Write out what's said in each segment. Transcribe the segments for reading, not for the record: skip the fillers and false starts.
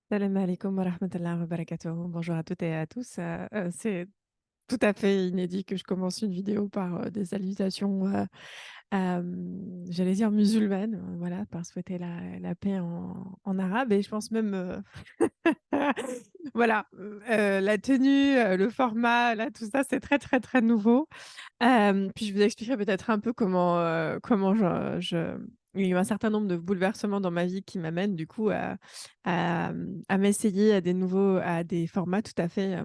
Salam alaikum wa rahmatullahi wa barakatuh. Bonjour à toutes et à tous. C'est tout à fait inédit que je commence une vidéo par des salutations, j'allais dire musulmanes, voilà, par souhaiter la paix en arabe. Et je pense même, voilà, la tenue, le format, là, tout ça, c'est très, très, très nouveau. Puis je vous expliquerai peut-être un peu comment il y a eu un certain nombre de bouleversements dans ma vie qui m'amènent du coup à m'essayer à des formats tout à fait,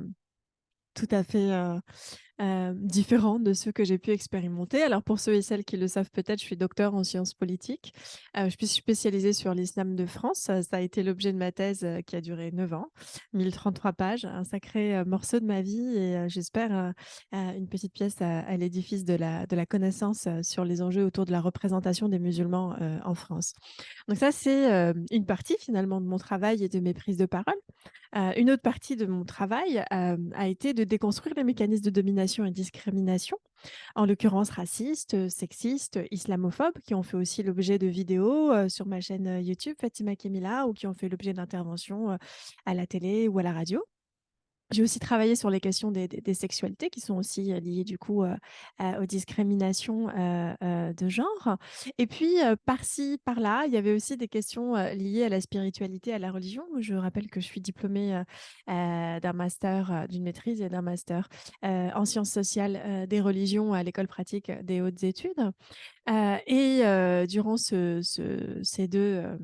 différents de ceux que j'ai pu expérimenter. Alors pour ceux et celles qui le savent peut-être, je suis docteure en sciences politiques. Je suis spécialisée sur l'islam de France. Ça a été l'objet de ma thèse, qui a duré 9 ans, 1033 pages, un sacré, morceau de ma vie et j'espère, une petite pièce à l'édifice de la connaissance, sur les enjeux autour de la représentation des musulmans, en France. Donc ça, c'est, une partie finalement de mon travail et de mes prises de parole. Une autre partie de mon travail, a été de déconstruire les mécanismes de domination et discrimination, en l'occurrence racistes, sexistes, islamophobes, qui ont fait aussi l'objet de vidéos, sur ma chaîne, YouTube Fatima Kemila ou qui ont fait l'objet d'interventions, à la télé ou à la radio. J'ai aussi travaillé sur les questions des sexualités qui sont aussi, liées du coup, aux discriminations, de genre et puis, par-ci, par-là, il y avait aussi des questions, liées à la spiritualité, à la religion. Je rappelle que je suis diplômée, d'un master, d'une maîtrise et d'un master, en sciences sociales, des religions à l'école pratique des hautes études, durant ces 2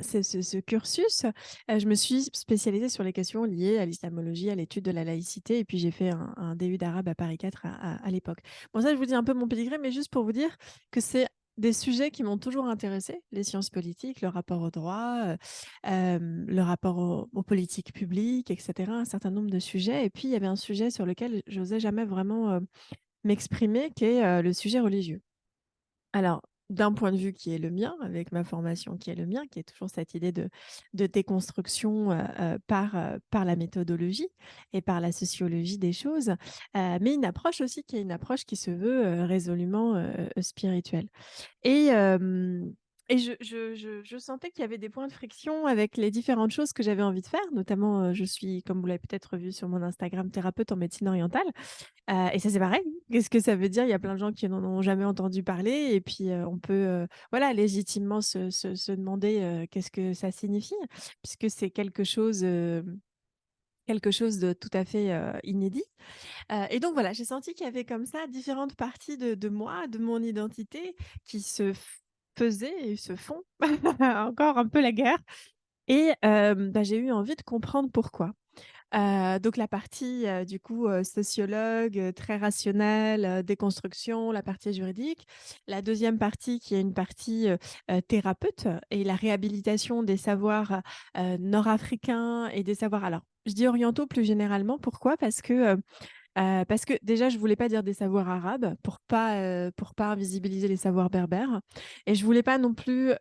ce cursus, je me suis spécialisée sur les questions liées à l'islamologie, à l'étude de la laïcité et puis j'ai fait un DU d'arabe à Paris 4 à l'époque. Bon ça, je vous dis un peu mon pédigré, mais juste pour vous dire que c'est des sujets qui m'ont toujours intéressée, les sciences politiques, le rapport au droit, le rapport aux politiques publiques et cetera, un certain nombre de sujets et puis il y avait un sujet sur lequel j'osais jamais vraiment, m'exprimer qui est, le sujet religieux. Alors, d'un point de vue qui est le mien, avec ma formation qui est le mien, qui est toujours cette idée de déconstruction, par la méthodologie et par la sociologie des choses, mais une approche aussi qui est une approche qui se veut, résolument, spirituelle. Et hem et je sentais qu'il y avait des points de friction avec les différentes choses que j'avais envie de faire, notamment, je suis, comme vous l'avez peut-être vu sur mon Instagram, thérapeute en médecine orientale. Et ça, c'est pareil. Qu'est-ce que ça veut dire? Il y a plein de gens qui n'en ont jamais entendu parler et puis, on peut, voilà, légitimement se demander, qu'est-ce que ça signifie? Puisque c'est quelque chose de tout à fait, inédit. Et donc voilà, j'ai senti qu'il y avait comme ça différentes parties de moi, de mon identité qui se faisaient et se font encore un peu la guerre et j'ai eu envie de comprendre pourquoi. Donc la partie, du coup, sociologue, très rationnelle, déconstruction, la partie juridique. La deuxième partie qui est une partie, thérapeute et la réhabilitation des savoirs, nord-africains et des savoirs alors, je dis orientaux plus généralement. Pourquoi? Parce que déjà je voulais pas dire des savoirs arabes pour pas invisibiliser les savoirs berbères et je voulais pas non plus,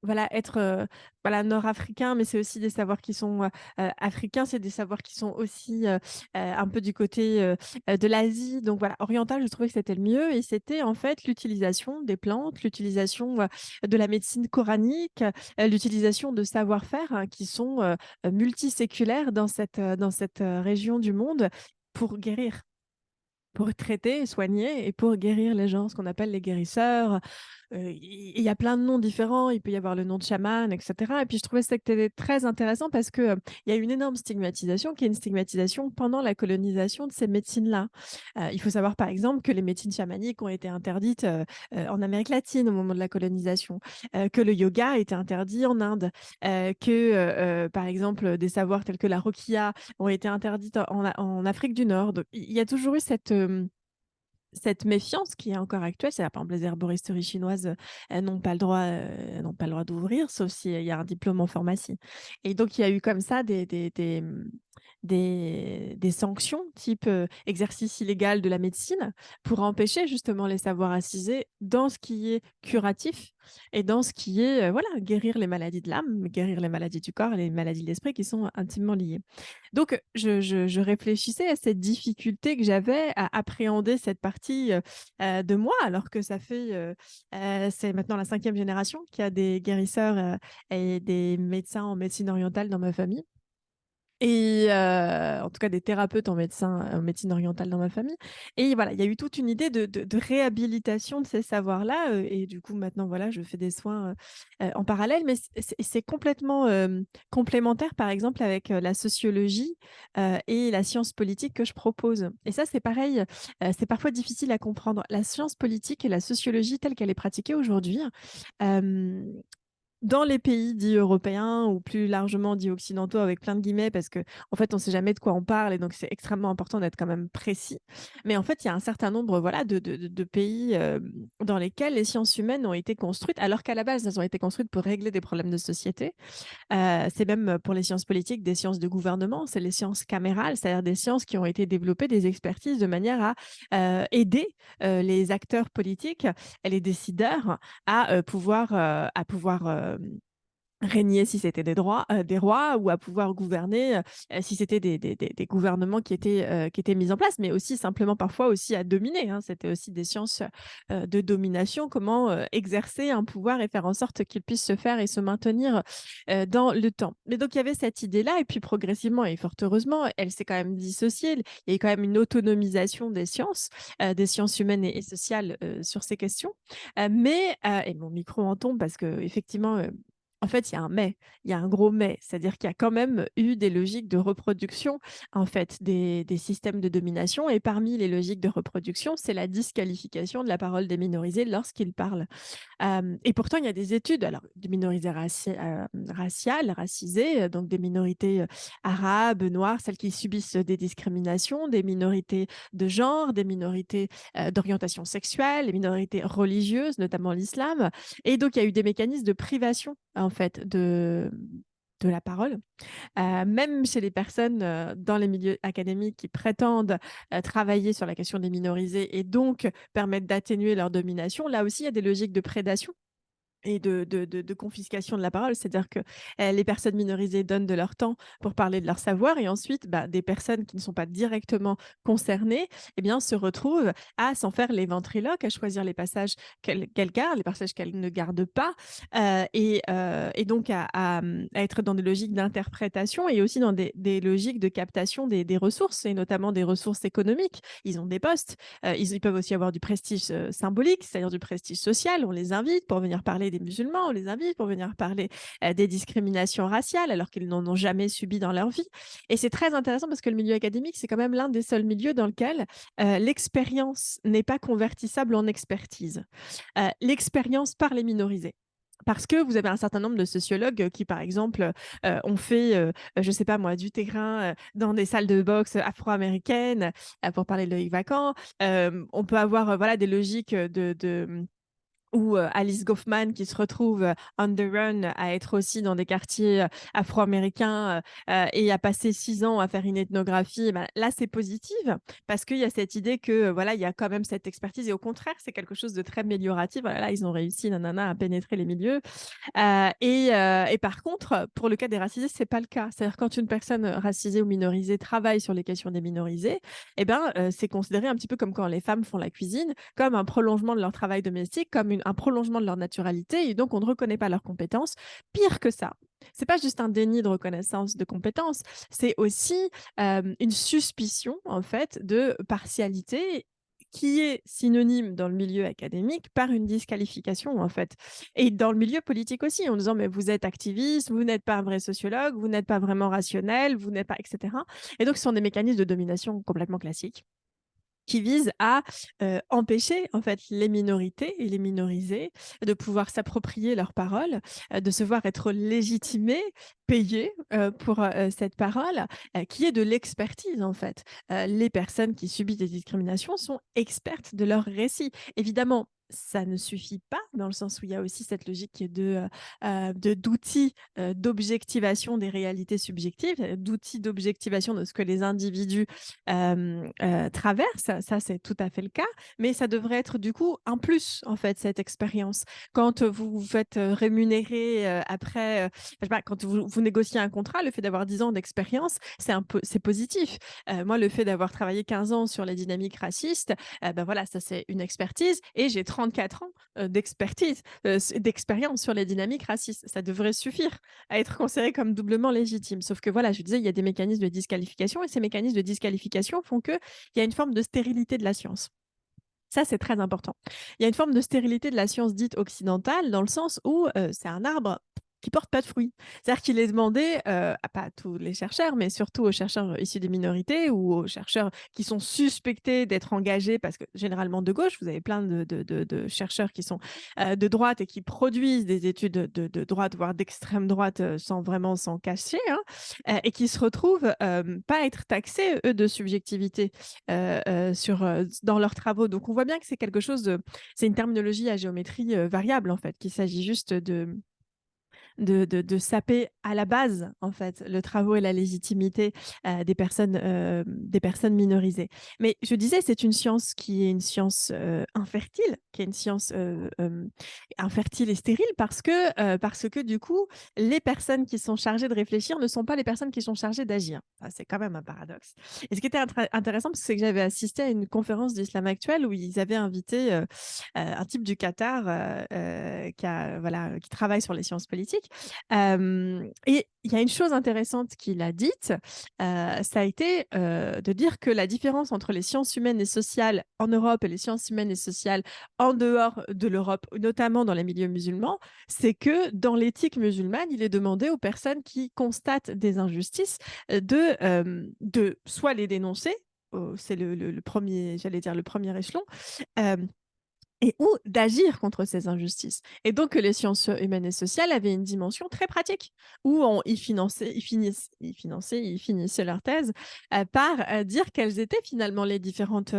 voilà être, voilà nord-africain, mais c'est aussi des savoirs qui sont, africains, c'est des savoirs qui sont aussi, un peu du côté, de l'Asie donc voilà, oriental, je trouvais que c'était le mieux et c'était en fait l'utilisation des plantes, l'utilisation, de la médecine coranique, l'utilisation de savoir-faire, qui sont, multiséculaires dans cette, région du monde pour guérir, pour traiter, soigner et pour guérir les gens, ce qu'on appelle les guérisseurs. Il y a plein de noms différents, il peut y avoir le nom de chaman et cetera et puis je trouvais ça que c'était très intéressant parce que, il y a une énorme stigmatisation qui est une stigmatisation pendant la colonisation de ces médecines-là. Il faut savoir par exemple que les médecines chamaniques ont été interdites, en Amérique latine au moment de la colonisation, que le yoga a été interdit en Inde, par exemple, des savoirs tels que la roquilla ont été interdites en Afrique du Nord. Donc il y a toujours eu cette méfiance qui est encore actuelle, c'est par exemple les herboristeries chinoises, elles n'ont pas le droit, n'ont pas le droit d'ouvrir, sauf s'il y a un diplôme en pharmacie et donc il y a eu comme ça des sanctions type, exercice illégal de la médecine pour empêcher justement les savoirs assisés dans ce qui est curatif et dans ce qui est, voilà, guérir les maladies de l'âme, guérir les maladies du corps et les maladies de l'esprit qui sont intimement liées. Donc je réfléchissais à cette difficulté que j'avais à appréhender cette partie, de moi alors que ça fait, c'est maintenant la 5e génération qu'il y a des guérisseurs, et des médecins en médecine orientale dans ma famille. Et en tout cas des thérapeutes en médecine orientale dans ma famille et voilà, il y a eu toute une idée de réhabilitation de ces savoirs-là, et du coup maintenant voilà, je fais des soins, en parallèle mais c'est complètement, complémentaire par exemple avec, la sociologie, et la science politique que je propose et ça c'est pareil, c'est parfois difficile à comprendre. La science politique et la sociologie telle qu'elle est pratiquée aujourd'hui, hem dans les pays dits européens ou plus largement dits occidentaux avec plein de guillemets parce que en fait, on ne sait jamais de quoi on parle et donc c'est extrêmement important d'être quand même précis. Mais en fait, il y a un certain nombre, voilà, de pays, dans lesquels les sciences humaines ont été construites alors qu'à la base, elles ont été construites pour régler des problèmes de société. C'est même, pour les sciences politiques, des sciences de gouvernement, c'est les sciences camérales, c'est-à-dire des sciences qui ont été développées, des expertises de manière aider, les acteurs politiques et les décideurs à pouvoir, régner si c'était des rois ou à pouvoir gouverner, si c'était des gouvernements qui étaient mis en place, mais aussi simplement parfois aussi à dominer, hein. C'était aussi des sciences, de domination, comment, exercer un pouvoir et faire en sorte qu'il puisse se faire et se maintenir, dans le temps. Mais donc il y avait cette idée-là et puis progressivement et fort heureusement, elle s'est quand même dissociée. Il y a eu quand même une autonomisation des sciences humaines et sociales, sur ces questions. Et mon micro en tombe parce qu'effectivement, en fait, il y a un mais, il y a un gros mais, c'est-à-dire qu'il y a quand même eu des logiques de reproduction, en fait, des systèmes de domination et parmi les logiques de reproduction, c'est la disqualification de la parole des minorisés lorsqu'ils parlent. Et pourtant, il y a des études, alors des minorités raciales, racisées, donc des minorités, arabes, noires, celles qui subissent des discriminations, des minorités de genre, des minorités, d'orientation sexuelle, les minorités religieuses, notamment l'islam. Et donc il y a eu des mécanismes de privation, en fait, de la parole. Même chez les personnes, dans les milieux académiques qui prétendent, travailler sur la question des minorisés et donc permettre d'atténuer leur domination, là aussi, il y a des logiques de prédation et de confiscation de la parole. C'est-à-dire que, les personnes minorisées donnent de leur temps pour parler de leur savoir et ensuite, bah, des personnes qui ne sont pas directement concernées, eh bien, se retrouvent à s'en faire les ventriloques, à choisir les passages qu'elles gardent, les passages qu'elles ne gardent pas, et donc à être dans des logiques d'interprétation et aussi dans des logiques de captation des ressources et notamment des ressources économiques. Ils ont des postes, ils peuvent aussi avoir du prestige, symbolique, c'est-à-dire du prestige social. On les invite pour venir parler des musulmans, on les invite pour venir parler, des discriminations raciales alors qu'ils n'en ont jamais subi dans leur vie et c'est très intéressant parce que le milieu académique, c'est quand même l'un des seuls milieux dans lequel, l'expérience n'est pas convertissable en expertise. L'expérience par les minorisés. Parce que vous avez un certain nombre de sociologues, qui, par exemple, ont fait, je ne sais pas moi, du terrain, dans des salles de boxe afro-américaines, pour parler de Loïc Vacan. On peut avoir, voilà, des logiques, ou Alice Goffman qui se retrouve, on the run à être aussi dans des quartiers, afro-américains, et à passer 6 ans à faire une ethnographie, bah, là, c'est positif parce qu'il y a cette idée que, voilà, il y a quand même cette expertise et au contraire, c'est quelque chose de très amélioratif. Voilà, là, ils ont réussi nanana à pénétrer les milieux. Et par contre, pour le cas des racisés, c'est pas le cas. C'est-à-dire quand une personne, racisée ou minorisée travaille sur les questions des minorisés et ben, c'est considéré un petit peu comme quand les femmes font la cuisine, comme un prolongement de leur travail domestique, comme un prolongement de leur naturalité et donc on ne reconnaît pas leurs compétences. Pire que ça, c'est pas juste un déni de reconnaissance de compétences, c'est aussi, une suspicion en fait de partialité qui est synonyme dans le milieu académique par une disqualification en fait et dans le milieu politique aussi en disant: «Mais vous êtes activiste, vous n'êtes pas un vrai sociologue, vous n'êtes pas vraiment rationnel, vous n'êtes pas» et cetera et donc ce sont des mécanismes de domination complètement classiques qui vise à, empêcher en fait les minorités et les minorisés de pouvoir s'approprier leurs paroles, de se voir être légitimés, payés, pour, cette parole, qui est de l'expertise en fait. Les personnes qui subissent des discriminations sont expertes de leur récit. Évidemment, ça ne suffit pas, dans le sens où il y a aussi cette logique d'outils, d'objectivation des réalités subjectives, d'outils d'objectivation de ce que les individus, traversent. Ça, c'est tout à fait le cas, mais ça devrait être du coup un plus, en fait, cette expérience. Quand, vous vous faites, rémunérer, après, je sais pas, quand vous négociez un contrat, le fait d'avoir 10 ans d'expérience, c'est positif. Moi, le fait d'avoir travaillé 15 ans sur les dynamiques racistes, bah, voilà, ça, c'est une expertise et j'ai 34 ans, d'expertise, d'expérience sur les dynamiques racistes. Ça devrait suffire à être considéré comme doublement légitime. Sauf que voilà, je disais, il y a des mécanismes de disqualification et ces mécanismes de disqualification font qu'il y a une forme de stérilité de la science. Ça, c'est très important. Il y a une forme de stérilité de la science dite occidentale, dans le sens où c'est un arbre qui porte pas de fruits. C'est-à-dire qu'il est demandé, pas à tous les chercheurs, mais surtout aux chercheurs issus des minorités ou aux chercheurs qui sont suspectés d'être engagés, parce que généralement de gauche, vous avez plein de chercheurs qui sont de droite et qui produisent des études de droite, voire d'extrême droite, sans vraiment s'en cacher, hein, et qui se retrouvent pas être taxés, eux, de subjectivité dans leurs travaux. Donc, on voit bien que c'est une terminologie à géométrie variable, en fait, qu'il s'agit juste de saper à la base, en fait, le travail et la légitimité des personnes minorisées. Mais je disais, c'est une science qui est une science infertile, qui est une science infertile et stérile parce que du coup, les personnes qui sont chargées de réfléchir ne sont pas les personnes qui sont chargées d'agir. Ça, c'est quand même un paradoxe. Et ce qui était intéressant, c'est que j'avais assisté à une conférence d'Islam actuel où ils avaient invité un type du Qatar qui travaille sur les sciences politiques. Et il y a une chose intéressante qu'il a dite, ça a été de dire que la différence entre les sciences humaines et sociales en Europe et les sciences humaines et sociales en dehors de l'Europe, notamment dans les milieux musulmans, c'est que dans l'éthique musulmane, il est demandé aux personnes qui constatent des injustices de soit les dénoncer, c'est le premier, j'allais dire le premier échelon, euh, et ou d'agir contre ces injustices. Et donc les sciences humaines et sociales avaient une dimension très pratique, où ils finissaient leur thèse par dire quelles étaient finalement les différentes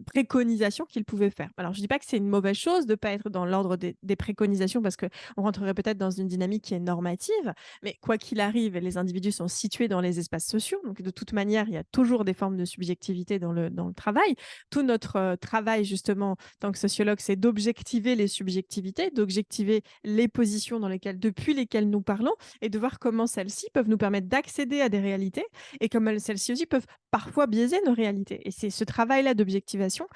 préconisations qu'ils pouvaient faire. Alors je ne dis pas que c'est une mauvaise chose de ne pas être dans l'ordre des préconisations, parce qu'on rentrerait peut-être dans une dynamique qui est normative, mais quoi qu'il arrive, les individus sont situés dans les espaces sociaux, donc de toute manière, il y a toujours des formes de subjectivité dans le travail. Tout notre travail, justement, tant que sociologue, c'est d'objectiver les subjectivités, d'objectiver les positions depuis lesquelles nous parlons et de voir comment celles-ci peuvent nous permettre d'accéder à des réalités et comment celles-ci aussi peuvent parfois biaiser nos réalités. Et c'est ce travail-là d'objectivation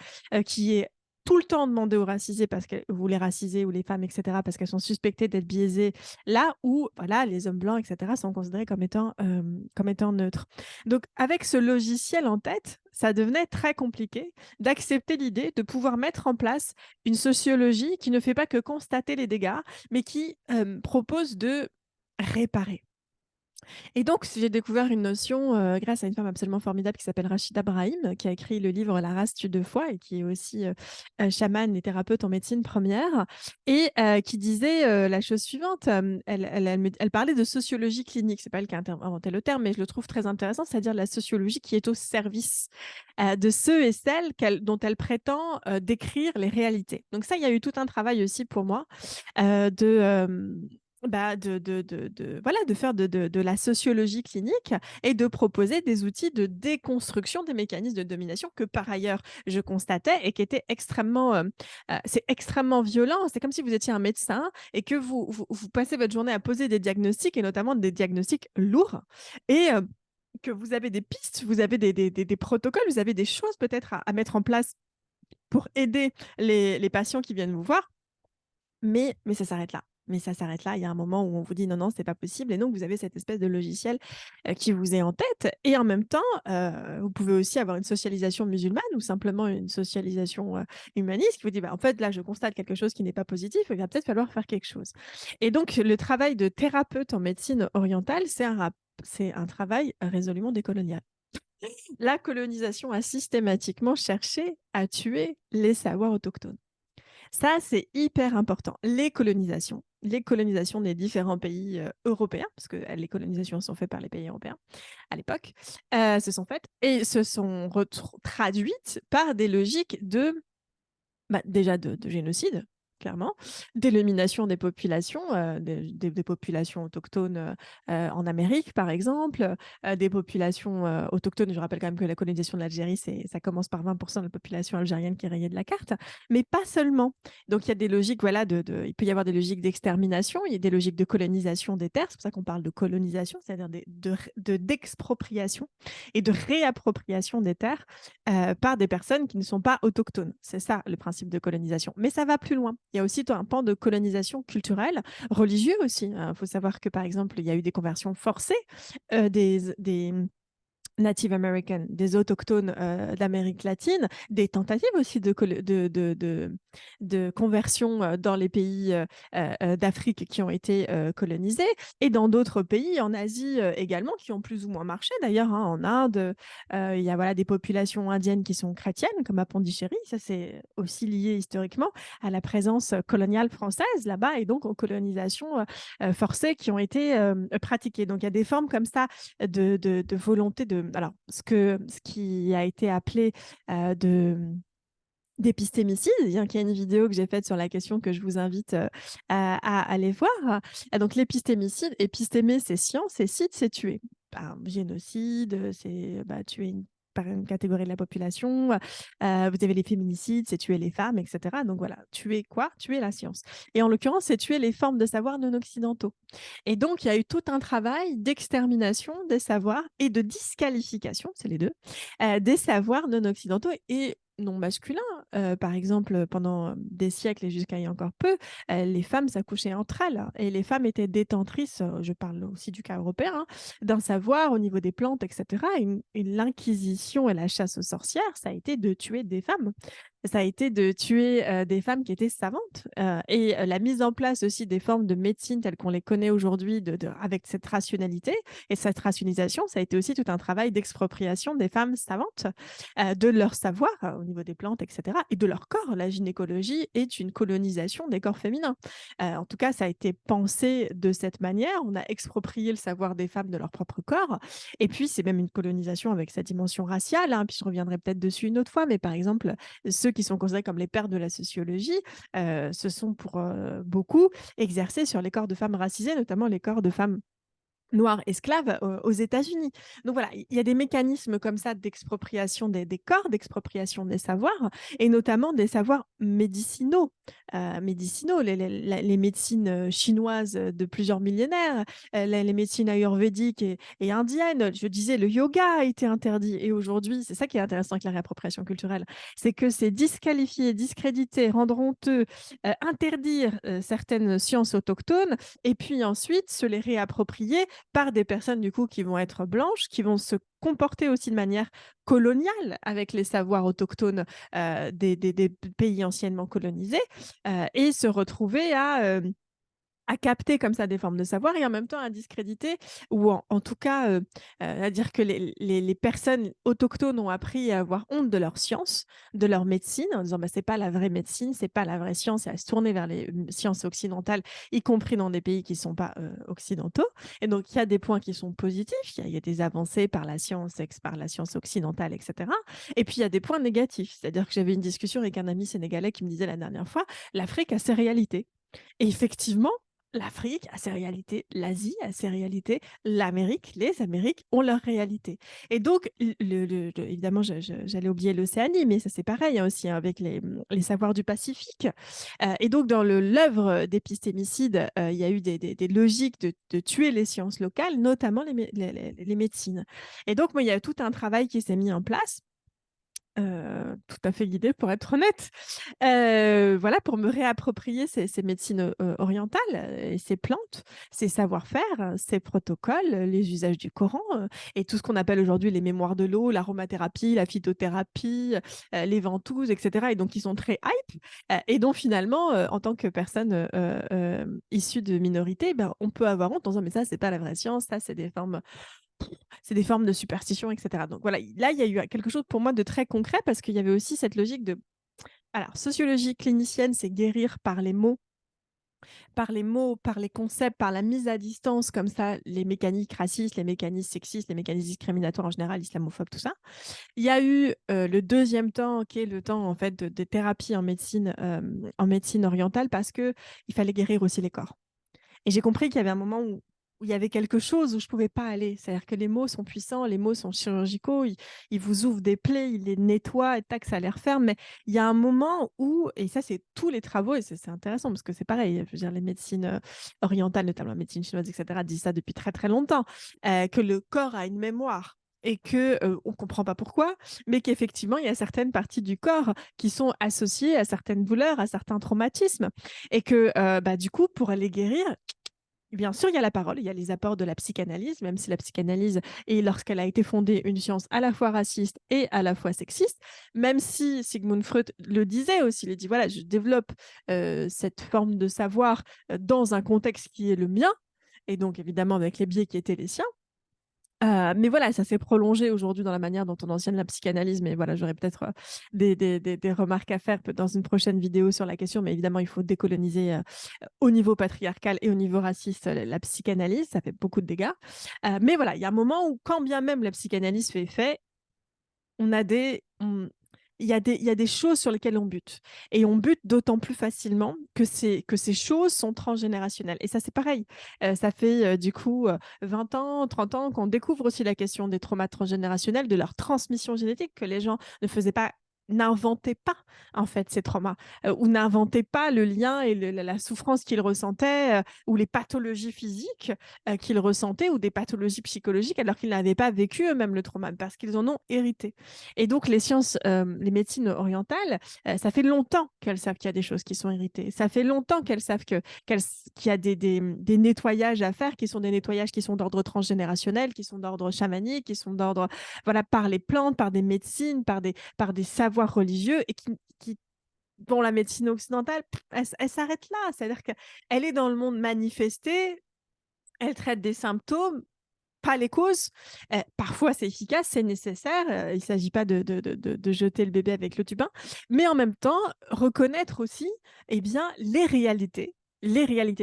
qui est tout le temps demandé aux racisés, ou les racisés ou les femmes, etc., parce qu'elles sont suspectées d'être biaisées, là où voilà, les hommes blancs, etc., sont considérés comme étant neutres. Donc, avec ce logiciel en tête, ça devenait très compliqué d'accepter l'idée de pouvoir mettre en place une sociologie qui ne fait pas que constater les dégâts, mais qui propose de réparer. Et donc, j'ai découvert une notion grâce à une femme absolument formidable qui s'appelle Rachida Brahim, qui a écrit le livre La race tue deux fois et qui est aussi chamane et thérapeute en médecine première, et qui disait la chose suivante. Elle parlait de sociologie clinique. C'est pas elle qui a inventé le terme, mais je le trouve très intéressant, c'est-à-dire la sociologie qui est au service de ceux et celles dont elle prétend décrire les réalités. Donc ça, il y a eu tout un travail aussi pour moi voilà, de faire de la sociologie clinique et de proposer des outils de déconstruction des mécanismes de domination que par ailleurs je constatais et qui étaient c'est extrêmement violent. C'est comme si vous étiez un médecin et que vous passez votre journée à poser des diagnostics et notamment des diagnostics lourds et que vous avez des pistes, vous avez des protocoles, vous avez des choses peut-être à mettre en place pour aider les patients qui viennent vous voir, mais ça s'arrête là. Mais ça s'arrête là. Il y a un moment où on vous dit: «Non, non, c'est pas possible», et donc vous avez cette espèce de logiciel, qui vous est en tête, et en même temps, vous pouvez aussi avoir une socialisation musulmane ou simplement une socialisation, humaniste qui vous dit: «Bah, en fait, là, je constate quelque chose qui n'est pas positif, il va peut-être falloir faire quelque chose». Et donc le travail de thérapeute en médecine orientale, c'est un travail résolument décolonial. La colonisation a systématiquement cherché à tuer les savoirs autochtones. Ça, c'est hyper important. Les colonisations des différents pays européens, parce que les colonisations sont faites par les pays européens à l'époque, se sont faites et se sont traduites par des logiques de Bah, déjà de génocide, clairement, d'élimination des populations, des populations autochtones, en Amérique, par exemple, des populations, autochtones. Je rappelle quand même que la colonisation de l'Algérie, ça commence par 20 de la population algérienne qui est rayée de la carte, mais pas seulement. Donc il y a des logiques, voilà, il peut y avoir des logiques d'extermination, il y a des logiques de colonisation des terres. C'est pour ça qu'on parle de colonisation, c'est-à-dire d'expropriation et de réappropriation des terres, par des personnes qui ne sont pas autochtones. C'est ça le principe de colonisation. Mais ça va plus loin. Il y a aussi un pan de colonisation culturelle, religieux aussi. Il faut savoir que, par exemple, il y a eu des conversions forcées, des Native American, des autochtones, d'Amérique latine, des tentatives aussi de conversion, dans les pays, d'Afrique qui ont été, colonisés, et dans d'autres pays en Asie, également, qui ont plus ou moins marché d'ailleurs, hein. En Inde, il y a, voilà, des populations indiennes qui sont chrétiennes, comme à Pondichéry. Ça, c'est aussi lié historiquement à la présence coloniale française là-bas, et donc aux colonisations, forcées qui ont été, pratiquées. Donc il y a des formes comme ça de volonté de, alors, ce qui a été appelé, d'épistémicide, bien qu'il y a une vidéo que j'ai faite sur la question que je vous invite, à aller voir. Donc l'épistémicide, épistémé, c'est science, et cide, c'est tuer. Ben, génocide, c'est, bah, tuer par une catégorie de la population. Vous avez les féminicides, c'est tuer les femmes, et cetera. Donc voilà, tuer quoi? Tuer la science. Et en l'occurrence, c'est tuer les formes de savoir non occidentaux. Et donc, il y a eu tout un travail d'extermination des savoirs et de disqualification, c'est les deux, des savoirs non occidentaux et non masculins. Par exemple, pendant des siècles et jusqu'à il y a encore peu, les femmes s'accouchaient entre elles, et les femmes étaient détentrices, je parle aussi du cas européen, hein, d'un savoir au niveau des plantes, etc. Et l'inquisition et la chasse aux sorcières, ça a été de tuer des femmes. Ça a été de tuer, des femmes qui étaient savantes, et la mise en place aussi des formes de médecine telles qu'on les connaît aujourd'hui, avec cette rationalité et cette rationalisation, ça a été aussi tout un travail d'expropriation des femmes savantes, de leur savoir, au niveau des plantes, et cetera, et de leur corps. La gynécologie est une colonisation des corps féminins. En tout cas, ça a été pensé de cette manière. On a exproprié le savoir des femmes de leur propre corps, et puis c'est même une colonisation avec sa dimension raciale, hein, puis je reviendrai peut-être dessus une autre fois, mais par exemple, ceux qui sont considérés comme les pères de la sociologie, se sont pour, beaucoup exercés sur les corps de femmes racisées, notamment les corps de femmes noires esclaves, aux États-Unis. Donc voilà, il y a des mécanismes comme ça d'expropriation des corps, d'expropriation des savoirs, et notamment des savoirs médicinaux. Les médecines, chinoises, de plusieurs millénaires, les médecines ayurvédiques et indiennes. Je disais, le yoga a été interdit, et aujourd'hui, c'est ça qui est intéressant avec la réappropriation culturelle, c'est que c'est disqualifier, discréditer, rendre honteux, interdire, certaines sciences autochtones, et puis ensuite se les réapproprier par des personnes du coup qui vont être blanches, qui vont se comporter aussi de manière coloniale avec les savoirs autochtones, des pays anciennement colonisés, et se retrouver à capter comme ça des formes de savoir, et en même temps à discréditer, ou en tout cas, à dire que les personnes autochtones ont appris à avoir honte de leur science, de leur médecine, en disant: «Bah, c'est pas la vraie médecine, c'est pas la vraie science», et à se tourner vers les, sciences occidentales, y compris dans des pays qui sont pas, occidentaux. Et donc il y a des points qui sont positifs, il y a des avancées par la science occidentale, et cetera. Et puis il y a des points négatifs. C'est-à-dire que j'avais une discussion avec un ami sénégalais qui me disait la dernière fois: «L'Afrique a ses réalités». Et effectivement, l'Afrique a ses réalités, l'Asie a ses réalités, l'Amérique, les Amériques ont leurs réalités. Et donc, évidemment, j'allais oublier l'Océanie, mais ça c'est pareil, hein, aussi, hein, avec les savoirs du Pacifique. Et donc, dans l'œuvre d'épistémicide, il y a eu des logiques de tuer les sciences locales, notamment les médecines. Et donc, moi, il y a tout un travail qui s'est mis en place, tout à fait guidée pour être honnête. Voilà, pour me réapproprier ces médecines, orientales, et ces plantes, ces savoir-faire, ces protocoles, les usages du Coran, et tout ce qu'on appelle aujourd'hui les mémoires de l'eau, l'aromathérapie, la phytothérapie, les ventouses, et cetera, et donc qui sont très hype, et dont finalement, en tant que personne, issue de minorité, ben, on peut avoir honte en disant: «Mais ça, c'est pas la vraie science, ça, c'est des formes de superstition, et cetera». Donc voilà, là, il y a eu quelque chose pour moi de très concret, parce qu'il y avait aussi cette logique de, alors, sociologie clinicienne, c'est guérir par les mots, par les mots, par les concepts, par la mise à distance comme ça, les mécaniques racistes, les mécanismes sexistes, les mécanismes discriminatoires en général, islamophobes, tout ça. Il y a eu, le deuxième temps qui est le temps en fait de thérapie en médecine orientale parce que il fallait guérir aussi les corps. Et j'ai compris qu'il y avait un moment où il y avait quelque chose où je pouvais pas aller. C'est-à-dire que les mots sont puissants, les mots sont chirurgicaux, ils vous ouvrent des plaies, ils les nettoient et tac, ça les referme. Mais il y a un moment où, et ça, c'est tous les travaux, et c'est intéressant parce que c'est pareil, je veux dire, les médecines orientales, notamment la médecine chinoise, etc., disent ça depuis très, très longtemps, que le corps a une mémoire. Et que on comprend pas pourquoi, mais qu'effectivement il y a certaines parties du corps qui sont associées à certaines douleurs, à certains traumatismes, et que bah, du coup pour aller guérir, bien sûr, il y a la parole, il y a les apports de la psychanalyse, même si la psychanalyse est, lorsqu'elle a été fondée, une science à la fois raciste et à la fois sexiste, même si Sigmund Freud le disait aussi, il dit voilà, je développe cette forme de savoir dans un contexte qui est le mien, et donc évidemment avec les biais qui étaient les siens. Mais voilà, ça s'est prolongé aujourd'hui dans la manière dont on enseigne la psychanalyse. Mais voilà, j'aurais peut-être des remarques à faire dans une prochaine vidéo sur la question. Mais évidemment, il faut décoloniser au niveau patriarcal et au niveau raciste la psychanalyse. Ça fait beaucoup de dégâts. Mais voilà, il y a un moment où, quand bien même la psychanalyse fait effet, on a il y a des choses sur lesquelles on bute. Et on bute d'autant plus facilement que ces choses sont transgénérationnelles. Et ça, c'est pareil. Ça fait du coup 20 ans, 30 ans qu'on découvre aussi la question des traumas transgénérationnels, de leur transmission génétique, que les gens ne faisaient pas, n'inventaient pas en fait ces traumas, ou n'inventaient pas le lien et la souffrance qu'ils ressentaient, ou les pathologies physiques qu'ils ressentaient, ou des pathologies psychologiques, alors qu'ils n'avaient pas vécu eux-mêmes le trauma, parce qu'ils en ont hérité. Et donc, les sciences, les médecines orientales, ça fait longtemps qu'elles savent qu'il y a des choses qui sont héritées. Ça fait longtemps qu'elles savent qu'il y a des nettoyages à faire, qui sont des nettoyages qui sont d'ordre transgénérationnel, qui sont d'ordre chamanique, qui sont d'ordre, voilà, par les plantes, par des médecines, par des savoirs religieux, et dont la médecine occidentale, elle s'arrête là. C'est-à-dire qu'elle est dans le monde manifesté, elle traite des symptômes, pas les causes. Parfois, c'est efficace, c'est nécessaire. Il ne s'agit pas de jeter le bébé avec l'eau du bain, mais en même temps, reconnaître aussi eh bien, les réalités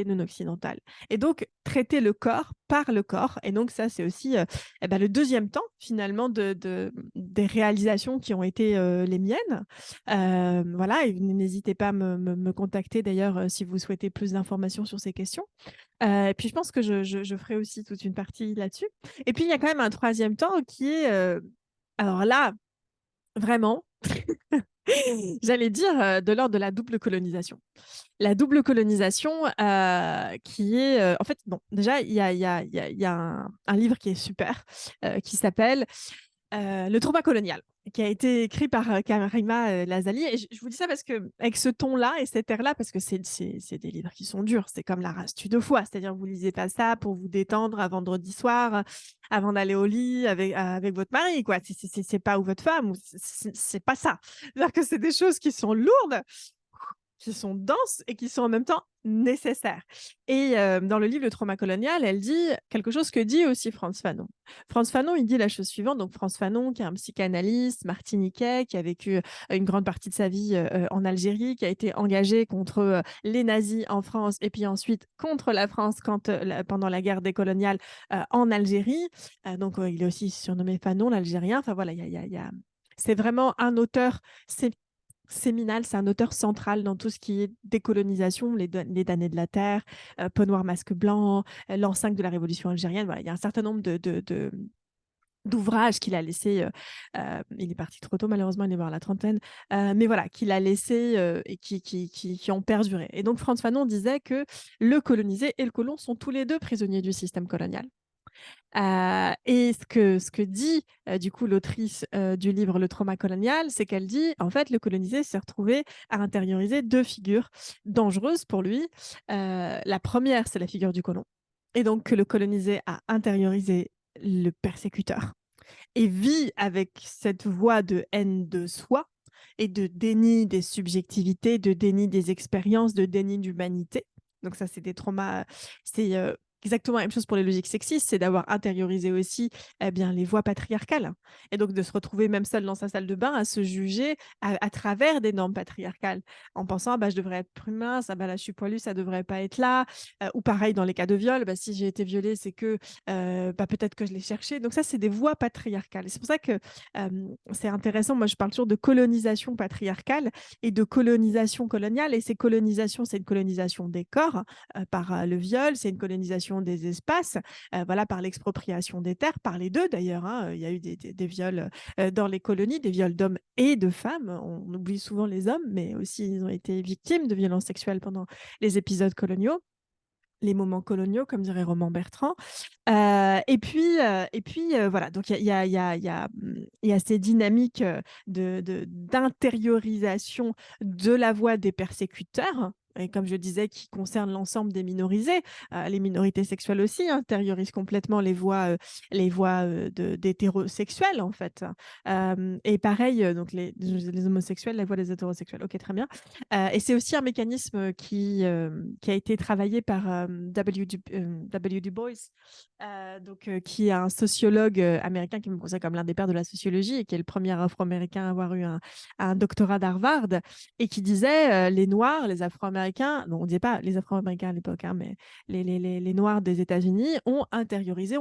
non occidentales. Et donc, traiter le corps par le corps. Et donc, ça, c'est aussi eh ben, le deuxième temps, finalement, des réalisations qui ont été les miennes. Voilà, et n'hésitez pas à me contacter, d'ailleurs, si vous souhaitez plus d'informations sur ces questions. Et puis je pense que je ferai aussi toute une partie là-dessus. Et puis il y a quand même un troisième temps qui est, alors là, vraiment, j'allais dire, de l'ordre de la double colonisation. La double colonisation, qui est, en fait, bon, déjà, il y a un livre qui est super, qui s'appelle Le trauma colonial, qui a été écrit par Karima Lazali. Et je vous dis ça parce que, avec ce ton-là et cet air-là, parce que c'est des livres qui sont durs, c'est comme la race tue deux fois. C'est-à-dire, vous lisez pas ça pour vous détendre un vendredi soir, avant d'aller au lit avec votre mari, quoi. C'est pas, ou votre femme, ou c'est pas ça. C'est-à-dire que c'est des choses qui sont lourdes, qui sont denses et qui sont en même temps nécessaires. Et dans le livre Le trauma colonial, elle dit quelque chose que dit aussi Frantz Fanon. Frantz Fanon, il dit la chose suivante. Donc, Frantz Fanon, qui est un psychanalyste martiniquais, qui a vécu une grande partie de sa vie en Algérie, qui a été engagé contre les nazis en France, et puis ensuite contre la France pendant la guerre décoloniale en Algérie. Donc, il est aussi surnommé Fanon, l'Algérien. Enfin, voilà, c'est vraiment un auteur séminal, c'est un auteur central dans tout ce qui est décolonisation, les damnés de la terre, Peau noire, masque blanc, l'an 5 de la révolution algérienne. Voilà, il y a un certain nombre d'ouvrages qu'il a laissés. Il est parti trop tôt, malheureusement, il est mort à la trentaine. Mais voilà, qu'il a laissés et qui ont perduré. Et donc, Frantz Fanon disait que le colonisé et le colon sont tous les deux prisonniers du système colonial. Et ce que dit du coup l'autrice du livre Le trauma colonial, c'est qu'elle dit en fait le colonisé s'est retrouvé à intérioriser deux figures dangereuses pour lui. La première, c'est la figure du colon, et donc que le colonisé a intériorisé le persécuteur et vit avec cette voie de haine de soi et de déni des subjectivités, de déni des expériences, de déni d'humanité. Donc ça, c'est des traumas, c'est exactement la même chose pour les logiques sexistes, c'est d'avoir intériorisé aussi, eh bien, les voix patriarcales et donc de se retrouver même seul dans sa salle de bain à se juger à travers des normes patriarcales en pensant: «Ah bah, je devrais être plus mince, ah bah, là, je suis poilue, ça devrait pas être là», ou pareil dans les cas de viol, bah, si j'ai été violée, c'est que, bah, peut-être que je l'ai cherché. Donc ça, c'est des voix patriarcales et c'est pour ça que, c'est intéressant. Moi, je parle toujours de colonisation patriarcale et de colonisation coloniale et ces colonisations, c'est une colonisation des corps, par, le viol, c'est une colonisation des espaces, voilà, par l'expropriation des terres, par les 2 d'ailleurs, hein. Il y a eu des viols, dans les colonies, des viols d'hommes et de femmes. On oublie souvent les hommes, mais aussi ils ont été victimes de violences sexuelles pendant les épisodes coloniaux, les moments coloniaux, comme dirait Roman Bertrand. Voilà, donc il y a ces dynamiques, d'intériorisation de la voix des persécuteurs et comme je disais, qui concernent l'ensemble des minorisés. Les minorités sexuelles aussi intériorisent complètement les voix, d'hétérosexuels, en fait. Et pareil, donc les homosexuels, la voix des hétérosexuels. OK, très bien. Et c'est aussi un mécanisme qui a été travaillé par, W. Du Bois, qui est un sociologue, américain qui me considère comme l'un des pères de la sociologie et qui est le premier afro-américain à avoir eu un doctorat d'Harvard et qui disait, les noirs, les afro-américains, non, on ne disait pas les afro-américains à l'époque, hein, mais les noirs des États-Unis ont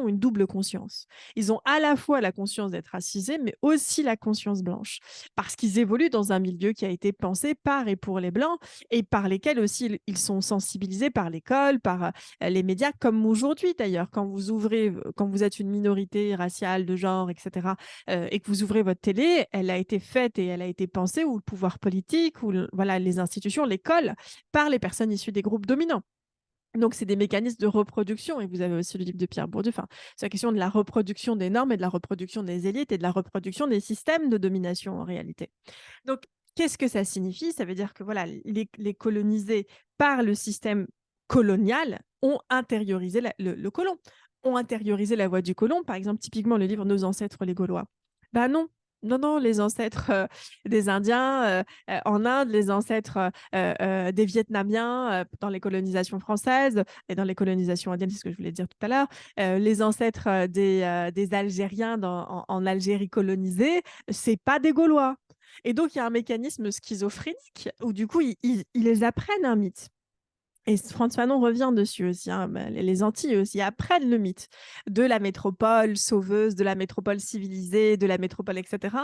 une double conscience. Ils ont à la fois la conscience d'être racisés, mais aussi la conscience blanche parce qu'ils évoluent dans un milieu qui a été pensé par et pour les blancs et par lesquels aussi ils sont sensibilisés par l'école, par les médias, comme aujourd'hui d'ailleurs. Quand vous êtes une minorité raciale, de genre, etc., et que vous ouvrez votre télé, elle a été faite et elle a été pensée, ou le pouvoir politique, ou voilà, les institutions, l'école, par les personnes issues des groupes dominants. Donc, c'est des mécanismes de reproduction et vous avez aussi le livre de Pierre Bourdieu, enfin, c'est la question de la reproduction des normes et de la reproduction des élites et de la reproduction des systèmes de domination en réalité. Donc, qu'est-ce que ça signifie? Ça veut dire que voilà, les colonisés par le système colonial ont intériorisé le colon, ont intériorisé la voix du colon. Par exemple, typiquement le livre Nos ancêtres les Gaulois. Ben non, non, non, les ancêtres des Indiens en Inde, les ancêtres des Vietnamiens dans les colonisations françaises et dans les colonisations indiennes, c'est ce que je voulais dire tout à l'heure, les ancêtres des Algériens en Algérie colonisée, c'est pas des Gaulois. Et donc, il y a un mécanisme schizophrénique où du coup, ils les apprennent un mythe. Et Frantz Fanon revient dessus aussi, hein, bah, les Antilles aussi apprennent le mythe de la métropole sauveuse, de la métropole civilisée, de la métropole, etc.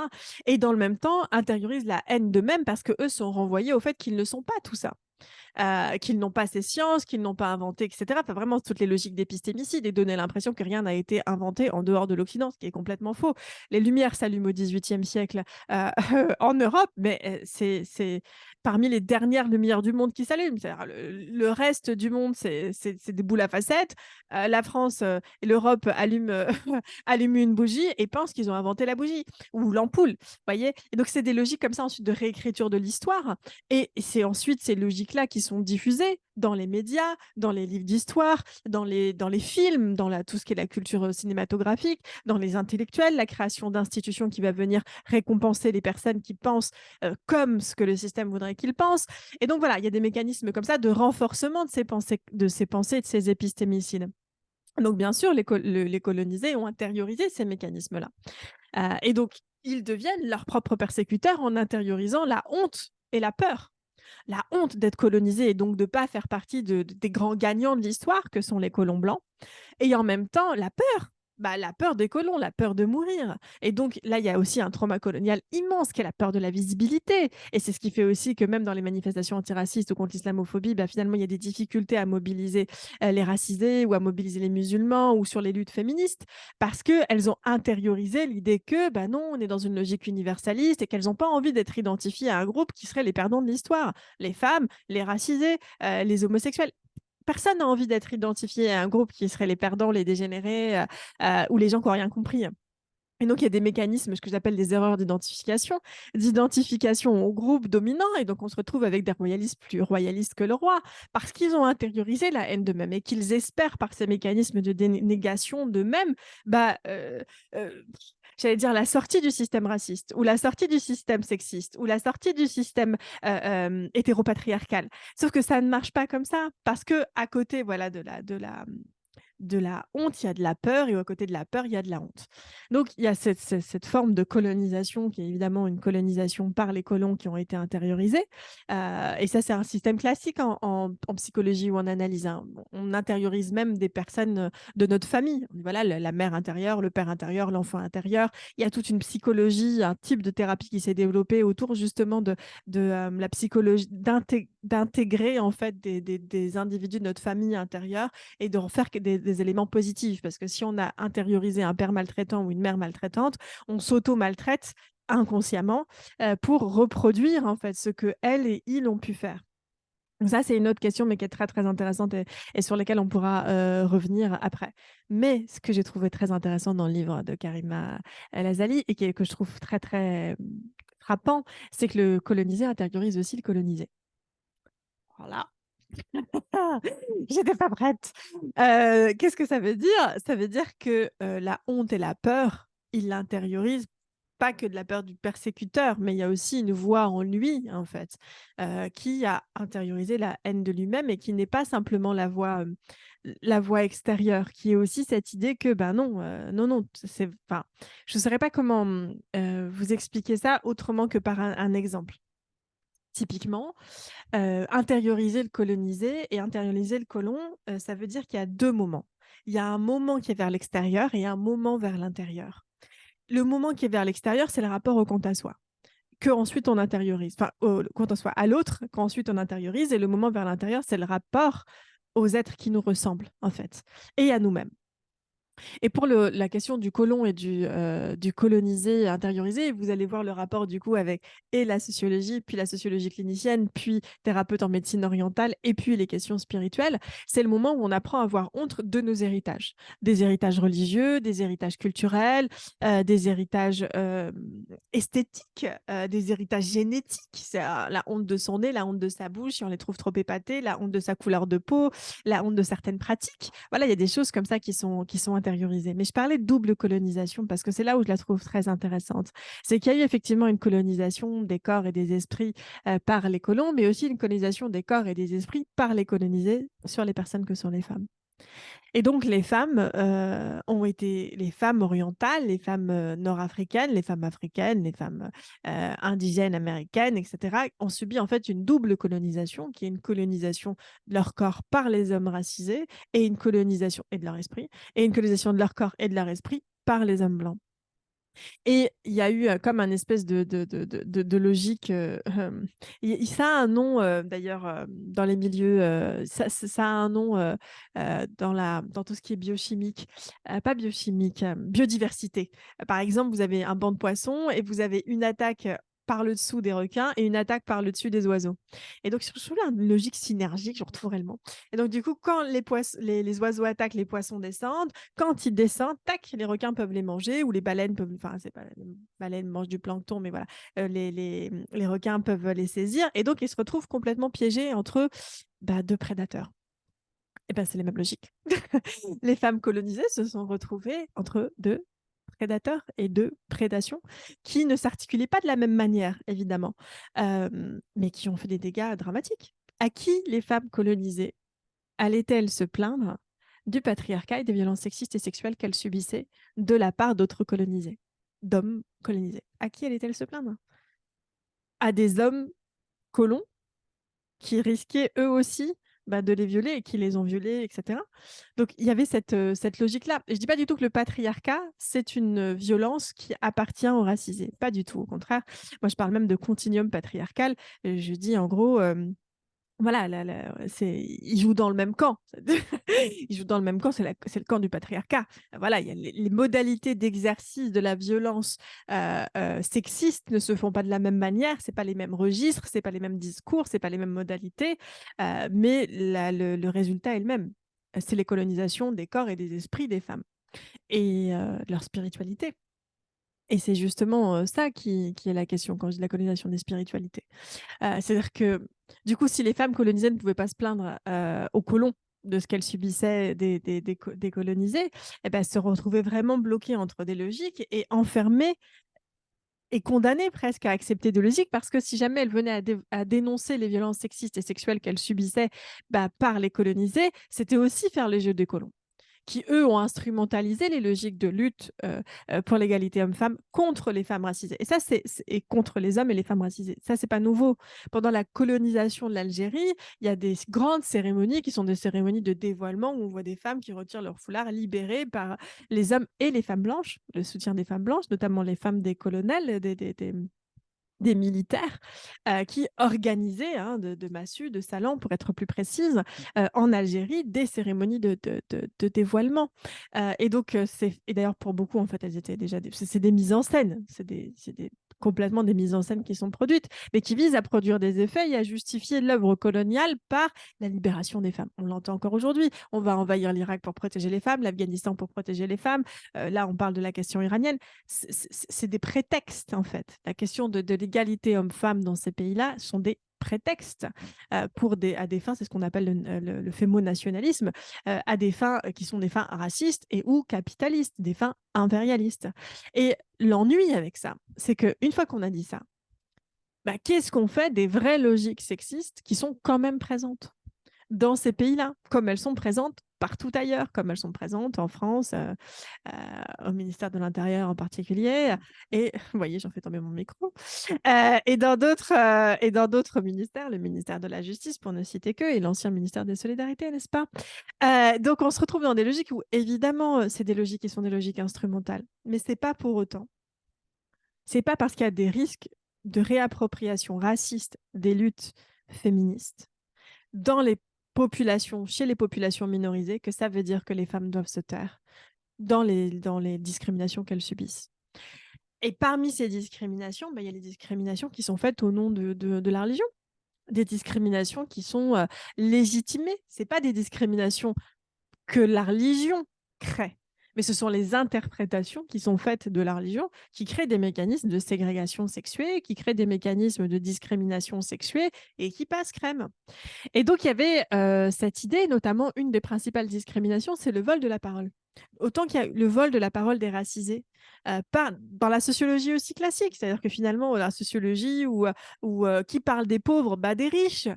Et dans le même temps, intériorisent la haine d'eux-mêmes parce qu'eux sont renvoyés au fait qu'ils ne sont pas tout ça. Qu'ils n'ont pas ces sciences, qu'ils n'ont pas inventé, et cetera. Enfin, vraiment toutes les logiques d'épistémicide et donner l'impression que rien n'a été inventé en dehors de l'Occident, ce qui est complètement faux. Les Lumières s'allument au XVIIIe siècle en Europe, mais c'est parmi les dernières lumières du monde qui s'allument. C'est-à-dire le reste du monde, c'est des boules à facettes. La France et l'Europe allument, allument une bougie et pensent qu'ils ont inventé la bougie ou l'ampoule. Voyez. Et donc, c'est des logiques comme ça ensuite de réécriture de l'histoire et c'est ensuite ces logiques-là qui sont diffusées dans les médias, dans les livres d'histoire, dans les films, tout ce qui est la culture cinématographique, dans les intellectuels, la création d'institutions qui va venir récompenser les personnes qui pensent comme ce que le système voudrait qu'ils pensent. Et donc voilà, il y a des mécanismes comme ça de renforcement de ces pensées et de ces épistémicides. Donc bien sûr, les colonisés ont intériorisé ces mécanismes-là. Et donc, ils deviennent leurs propres persécuteurs en intériorisant la honte et la peur. La honte d'être colonisé et donc de ne pas faire partie des grands gagnants de l'histoire que sont les colons blancs. Et en même temps, la peur. Bah, la peur des colons, la peur de mourir. Et donc là, il y a aussi un trauma colonial immense qui est la peur de la visibilité. Et c'est ce qui fait aussi que même dans les manifestations antiracistes ou contre l'islamophobie, bah, finalement, il y a des difficultés à mobiliser les racisés ou à mobiliser les musulmans ou sur les luttes féministes parce qu'elles ont intériorisé l'idée que bah non, on est dans une logique universaliste et qu'elles n'ont pas envie d'être identifiées à un groupe qui serait les perdants de l'histoire. Les femmes, les racisés, les homosexuels. Personne n'a envie d'être identifié à un groupe qui serait les perdants, les dégénérés ou les gens qui n'ont rien compris. Et donc, il y a des mécanismes, ce que j'appelle des erreurs d'identification au groupe dominant. Et donc, on se retrouve avec des royalistes plus royalistes que le roi, parce qu'ils ont intériorisé la haine d'eux-mêmes et qu'ils espèrent, par ces mécanismes de négation d'eux-mêmes, bah, j'allais dire la sortie du système raciste, ou la sortie du système sexiste, ou la sortie du système hétéropatriarcal. Sauf que ça ne marche pas comme ça, parce que à côté voilà, de la honte, il y a de la peur et à côté de la peur, il y a de la honte. Donc il y a cette forme de colonisation qui est évidemment une colonisation par les colons qui ont été intériorisés. Et ça, c'est un système classique en psychologie ou en analyse, hein. On intériorise même des personnes de notre famille. Voilà, la mère intérieure, le père intérieur, l'enfant intérieur. Il y a toute une psychologie, un type de thérapie qui s'est développé autour justement de la psychologie, d'intégrer en fait des individus de notre famille intérieure et de refaire des éléments positifs. Parce que si on a intériorisé un père maltraitant ou une mère maltraitante, on s'auto-maltraite inconsciemment pour reproduire en fait ce que elle et ils ont pu faire. Donc ça, c'est une autre question, mais qui est très, très intéressante et sur laquelle on pourra revenir après. Mais ce que j'ai trouvé très intéressant dans le livre de Karima El Ghazali et que je trouve très, très frappant, c'est que le colonisé intériorise aussi le colonisé. Voilà. J'étais pas prête. Qu'est-ce que ça veut dire? Ça veut dire que la honte et la peur, il l'intériorise pas que de la peur du persécuteur, mais il y a aussi une voix en lui, en fait, qui a intériorisé la haine de lui-même et qui n'est pas simplement la voix extérieure, qui est aussi cette idée que, ben non, non, non, enfin, je ne saurais pas comment vous expliquer ça autrement que par un exemple. Typiquement, intérioriser le colonisé et intérioriser le colon, ça veut dire qu'il y a 2 moments. Il y a un moment qui est vers l'extérieur et un moment vers l'intérieur. Le moment qui est vers l'extérieur, c'est le rapport au quant à soi, qu'ensuite on intériorise. Enfin, au quant à soi, à l'autre, qu'ensuite on intériorise et le moment vers l'intérieur, c'est le rapport aux êtres qui nous ressemblent, en fait, et à nous-mêmes. Et pour la question du colon et du colonisé intériorisé, vous allez voir le rapport du coup avec et la sociologie, puis la sociologie clinicienne, puis thérapeute en médecine orientale, et puis les questions spirituelles. C'est le moment où on apprend à avoir honte de nos héritages. Des héritages religieux, des héritages culturels, des héritages esthétiques, des héritages génétiques. C'est la honte de son nez, la honte de sa bouche, si on les trouve trop épatés, la honte de sa couleur de peau, la honte de certaines pratiques. Voilà, il y a des choses comme ça qui sont intériorisées. Mais je parlais de double colonisation parce que c'est là où je la trouve très intéressante. C'est qu'il y a eu effectivement une colonisation des corps et des esprits par les colons, mais aussi une colonisation des corps et des esprits par les colonisés sur les personnes que sont les femmes. Et donc, les femmes ont été les femmes orientales, les femmes nord-africaines, les femmes africaines, les femmes indigènes américaines, etc., ont subi en fait une double colonisation, qui est une colonisation de leur corps par les hommes racisés et une colonisation et de leur esprit, et une colonisation de leur corps et de leur esprit par les hommes blancs. Et il y a eu comme un espèce de logique. Ça a un nom, d'ailleurs, dans les milieux. Ça a un nom dans tout ce qui est biochimique. Pas biochimique, biodiversité. Par exemple, vous avez un banc de poissons et vous avez une attaque par le dessous des requins et une attaque par le dessus des oiseaux. Et donc, je trouve là une logique synergique, je retrouve réellement. Et donc, du coup, quand les oiseaux attaquent, les poissons descendent. Quand ils descendent, tac, les requins peuvent les manger ou les baleines peuvent. Enfin, c'est pas les baleines mangent du plancton, mais voilà, les requins peuvent les saisir et donc ils se retrouvent complètement piégés entre deux prédateurs. Et ben c'est les mêmes logiques. Les femmes colonisées se sont retrouvées entre deux prédateurs et deux prédations qui ne s'articulaient pas de la même manière, évidemment, mais qui ont fait des dégâts dramatiques. À qui les femmes colonisées allait-elle se plaindre du patriarcat et des violences sexistes et sexuelles qu'elle subissait de la part d'autres colonisés, d'hommes colonisés? À qui allait-elle se plaindre? À des hommes colons qui risquaient eux aussi de les violer et qui les ont violés, etc. Donc il y avait cette logique-là. Et je ne dis pas du tout que le patriarcat, c'est une violence qui appartient aux racisés. Pas du tout, au contraire. Moi, je parle même de continuum patriarcal. Je dis en gros, voilà, ils jouent dans le même camp. Ils jouent dans le même camp, c'est le camp du patriarcat. Voilà, il y a les modalités d'exercice de la violence sexiste ne se font pas de la même manière, c'est pas les mêmes registres, c'est pas les mêmes discours, c'est pas les mêmes modalités, mais le résultat est le même. C'est les colonisations des corps et des esprits des femmes et de leur spiritualité. Et c'est justement ça qui est la question quand je dis la colonisation des spiritualités. C'est-à-dire que, du coup, si les femmes colonisées ne pouvaient pas se plaindre aux colons de ce qu'elles subissaient des colonisés, eh ben, elles se retrouvaient vraiment bloquées entre des logiques et enfermées et condamnées presque à accepter des logiques parce que si jamais elles venaient à dénoncer les violences sexistes et sexuelles qu'elles subissaient par les colonisés, c'était aussi faire les jeux des colons qui, eux, ont instrumentalisé les logiques de lutte pour l'égalité hommes-femmes contre les femmes racisées. Et ça, et contre les hommes et les femmes racisées. Ça, c'est pas nouveau. Pendant la colonisation de l'Algérie, il y a des grandes cérémonies qui sont des cérémonies de dévoilement où on voit des femmes qui retirent leur foulard libérées par les hommes et les femmes blanches, le soutien des femmes blanches, notamment les femmes des colonels, des militaires qui organisaient, hein, de Massu, de Salan, pour être plus précise, en Algérie, des cérémonies de dévoilement. Et donc, et d'ailleurs, pour beaucoup, en fait, elles étaient déjà c'est des mises en scène, complètement des mises en scène qui sont produites, mais qui visent à produire des effets et à justifier l'œuvre coloniale par la libération des femmes. On l'entend encore aujourd'hui. On va envahir l'Irak pour protéger les femmes, l'Afghanistan pour protéger les femmes. Là, on parle de la question iranienne. C'est des prétextes, en fait. La question de l'égalité homme-femme dans ces pays-là sont des prétextes à des fins, c'est ce qu'on appelle le fémonationalisme, à des fins qui sont des fins racistes et ou capitalistes, des fins impérialistes. Et l'ennui avec ça, c'est qu'une fois qu'on a dit ça, bah, qu'est-ce qu'on fait des vraies logiques sexistes qui sont quand même présentes dans ces pays-là, comme elles sont présentes partout ailleurs, comme elles sont présentes en France, au ministère de l'Intérieur en particulier, et vous voyez, j'en fais tomber mon micro, et dans d'autres ministères, le ministère de la Justice, pour ne citer que, et l'ancien ministère des Solidarités, n'est-ce pas? Donc, on se retrouve dans des logiques où, évidemment, c'est des logiques qui sont des logiques instrumentales, mais c'est pas pour autant. C'est pas parce qu'il y a des risques de réappropriation raciste des luttes féministes dans les populations, chez les populations minorisées, que ça veut dire que les femmes doivent se taire dans les discriminations qu'elles subissent. Et parmi ces discriminations, bah, il y a les discriminations qui sont faites au nom de la religion, des discriminations qui sont légitimées. Ce pas des discriminations que la religion crée, mais ce sont les interprétations qui sont faites de la religion qui créent des mécanismes de ségrégation sexuée, qui créent des mécanismes de discrimination sexuée et qui passent crème. Et donc, il y avait cette idée, notamment une des principales discriminations, c'est le vol de la parole. Autant qu'il y a le vol de la parole des racisés, dans la sociologie aussi classique, c'est-à-dire que finalement, la sociologie qui parle des pauvres, bah, des riches,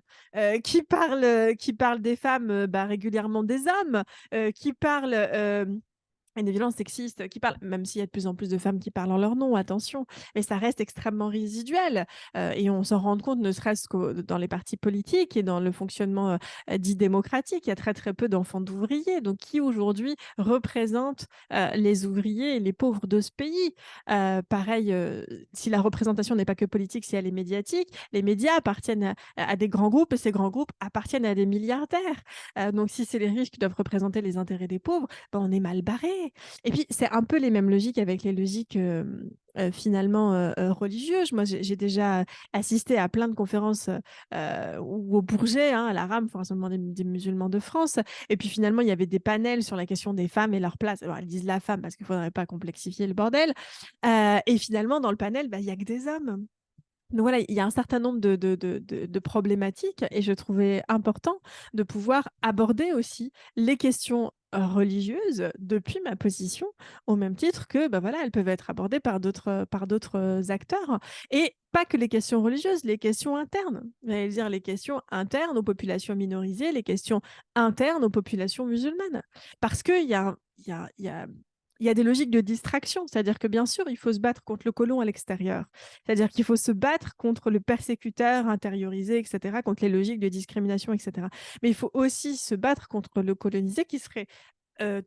qui parle des femmes, bah, régulièrement des hommes, qui parle et des violences sexistes qui parlent, même s'il y a de plus en plus de femmes qui parlent en leur nom, attention, mais ça reste extrêmement résiduel. Et on s'en rend compte, ne serait-ce que dans les partis politiques et dans le fonctionnement dit démocratique. Il y a très très peu d'enfants d'ouvriers, donc qui aujourd'hui représentent les ouvriers et les pauvres de ce pays. Pareil, si la représentation n'est pas que politique, si elle est médiatique, les médias appartiennent à des grands groupes et ces grands groupes appartiennent à des milliardaires. Donc si c'est les riches qui doivent représenter les intérêts des pauvres, ben, on est mal barré. Et puis, c'est un peu les mêmes logiques avec les logiques finalement religieuses. Moi, j'ai déjà assisté à plein de conférences ou au Bourget, hein, à la RAM, Rassemblement des musulmans de France. Et puis finalement, il y avait des panels sur la question des femmes et leur place. Alors, elles disent la femme parce qu'il ne faudrait pas complexifier le bordel. Et finalement, dans le panel, bah, il n'y a que des hommes. Donc voilà, il y a un certain nombre de problématiques et je trouvais important de pouvoir aborder aussi les questions religieuses depuis ma position, au même titre que bah voilà, elles peuvent être abordées par d'autres acteurs. Et pas que les questions religieuses, les questions internes. J'allais dire les questions internes aux populations minorisées, les questions internes aux populations musulmanes. Parce qu'il y a, il y a, il y a il y a des logiques de distraction, c'est-à-dire que bien sûr, il faut se battre contre le colon à l'extérieur. C'est-à-dire qu'il faut se battre contre le persécuteur intériorisé, etc., contre les logiques de discrimination, etc. Mais il faut aussi se battre contre le colonisé qui serait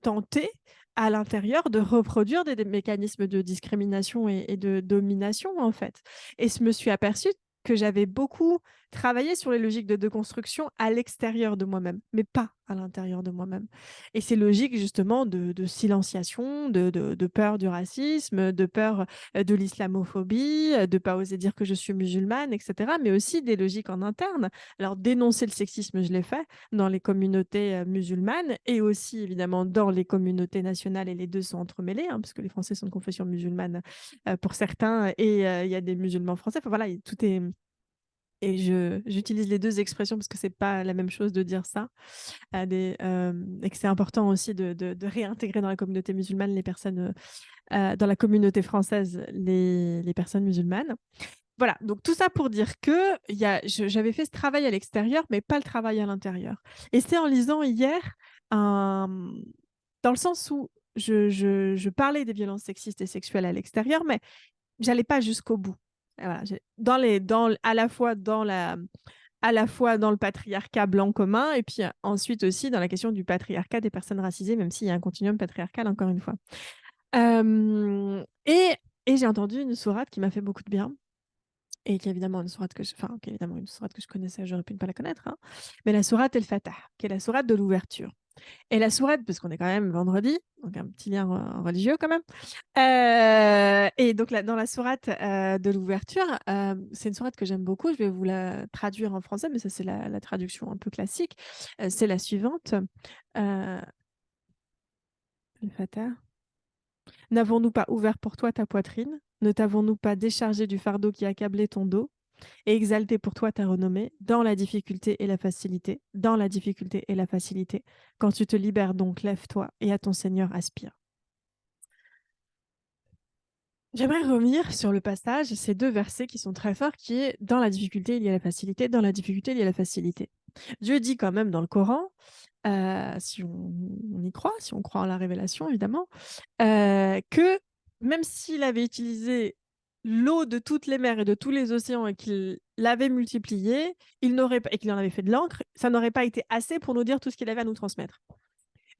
tenté à l'intérieur de reproduire des mécanismes de discrimination et de domination, en fait. Et je me suis aperçue que j'avais beaucoup travaillé sur les logiques de déconstruction à l'extérieur de moi-même, mais pas à l'intérieur de moi-même. Et ces logiques justement de silenciation, de peur du racisme, de peur de l'islamophobie, de ne pas oser dire que je suis musulmane, etc., mais aussi des logiques en interne. Alors dénoncer le sexisme, je l'ai fait dans les communautés musulmanes et aussi évidemment dans les communautés nationales, et les deux sont entremêlés, hein, parce que les Français sont de confession musulmane pour certains et il y a des musulmans français. Enfin voilà, tout est... Et j'utilise les deux expressions parce que c'est pas la même chose de dire ça, et que c'est important aussi de réintégrer dans la communauté musulmane les personnes, dans la communauté française, les personnes musulmanes. Voilà, donc tout ça pour dire que j'avais fait ce travail à l'extérieur, mais pas le travail à l'intérieur. Et c'est en lisant hier un dans le sens où je parlais des violences sexistes et sexuelles à l'extérieur, mais j'allais pas jusqu'au bout. Et voilà, à la fois dans le patriarcat blanc commun et puis ensuite aussi dans la question du patriarcat des personnes racisées, même s'il y a un continuum patriarcal, encore une fois. Euh, et, et j'ai entendu une sourate qui m'a fait beaucoup de bien et qui est évidemment une sourate qui est évidemment une sourate que je connaissais, j'aurais pu ne pas la connaître, hein, mais la sourate El-Fatah, qui est la sourate de l'ouverture. Et la sourate, parce qu'on est quand même vendredi, donc un petit lien religieux quand même. Et donc dans la sourate de l'ouverture, c'est une sourate que j'aime beaucoup. Je vais vous la traduire en français, mais ça c'est la traduction un peu classique. C'est la suivante. Euh, El-Fatah. N'avons-nous pas ouvert pour toi ta poitrine? Ne t'avons-nous pas déchargé du fardeau qui accablait ton dos et exalté pour toi ta renommée dans la difficulté et la facilité, dans la difficulté et la facilité. Quand tu te libères donc, lève-toi et à ton Seigneur aspire. J'aimerais revenir sur le passage, ces deux versets qui sont très forts, qui est dans la difficulté, il y a la facilité, dans la difficulté, il y a la facilité. Dieu dit quand même dans le Coran, si on y croit, si on croit en la révélation évidemment, que même s'il avait utilisé l'eau de toutes les mers et de tous les océans et qu'il l'avait multiplié, et qu'il en avait fait de l'encre, ça n'aurait pas été assez pour nous dire tout ce qu'il avait à nous transmettre.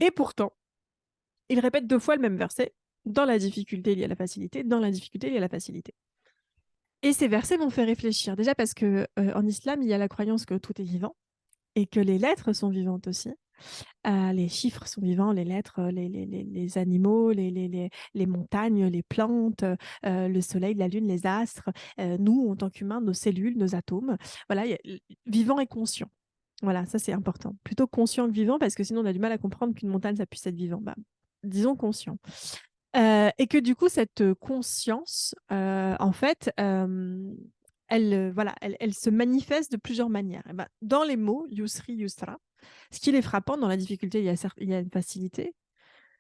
Et pourtant, il répète deux fois le même verset. Dans la difficulté, il y a la facilité. Dans la difficulté, il y a la facilité. Et ces versets m'ont fait réfléchir. Déjà parce que en islam, il y a la croyance que tout est vivant et que les lettres sont vivantes aussi. Les chiffres sont vivants, les lettres, les animaux, les montagnes, les plantes, le soleil, la lune, les astres, nous, en tant qu'humains, nos cellules, nos atomes. Voilà, vivant et conscient. Voilà, ça c'est important. Plutôt conscient que vivant, parce que sinon on a du mal à comprendre qu'une montagne, ça puisse être vivant. Bah, disons conscient. Et que du coup, cette conscience, en fait, elle se manifeste de plusieurs manières. Et ben, dans les mots, yusri, yusra, ce qui est frappant dans la difficulté, il y a une facilité,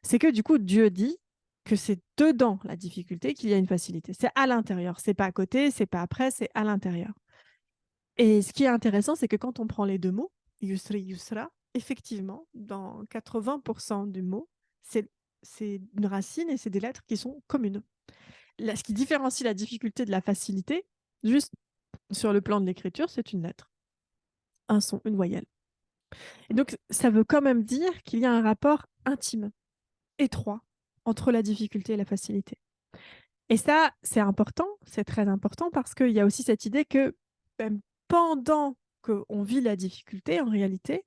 c'est que du coup, Dieu dit que c'est dedans la difficulté qu'il y a une facilité. C'est à l'intérieur, c'est pas à côté, c'est pas après, c'est à l'intérieur. Et ce qui est intéressant, c'est que quand on prend les deux mots, yusri, yusra, effectivement, dans 80% du mot, c'est une racine et c'est des lettres qui sont communes. Là, ce qui différencie la difficulté de la facilité, juste sur le plan de l'écriture, c'est une lettre, un son, une voyelle. Et donc, ça veut quand même dire qu'il y a un rapport intime, étroit, entre la difficulté et la facilité. Et ça, c'est important, c'est très important parce qu'il y a aussi cette idée que même pendant qu'on vit la difficulté, en réalité,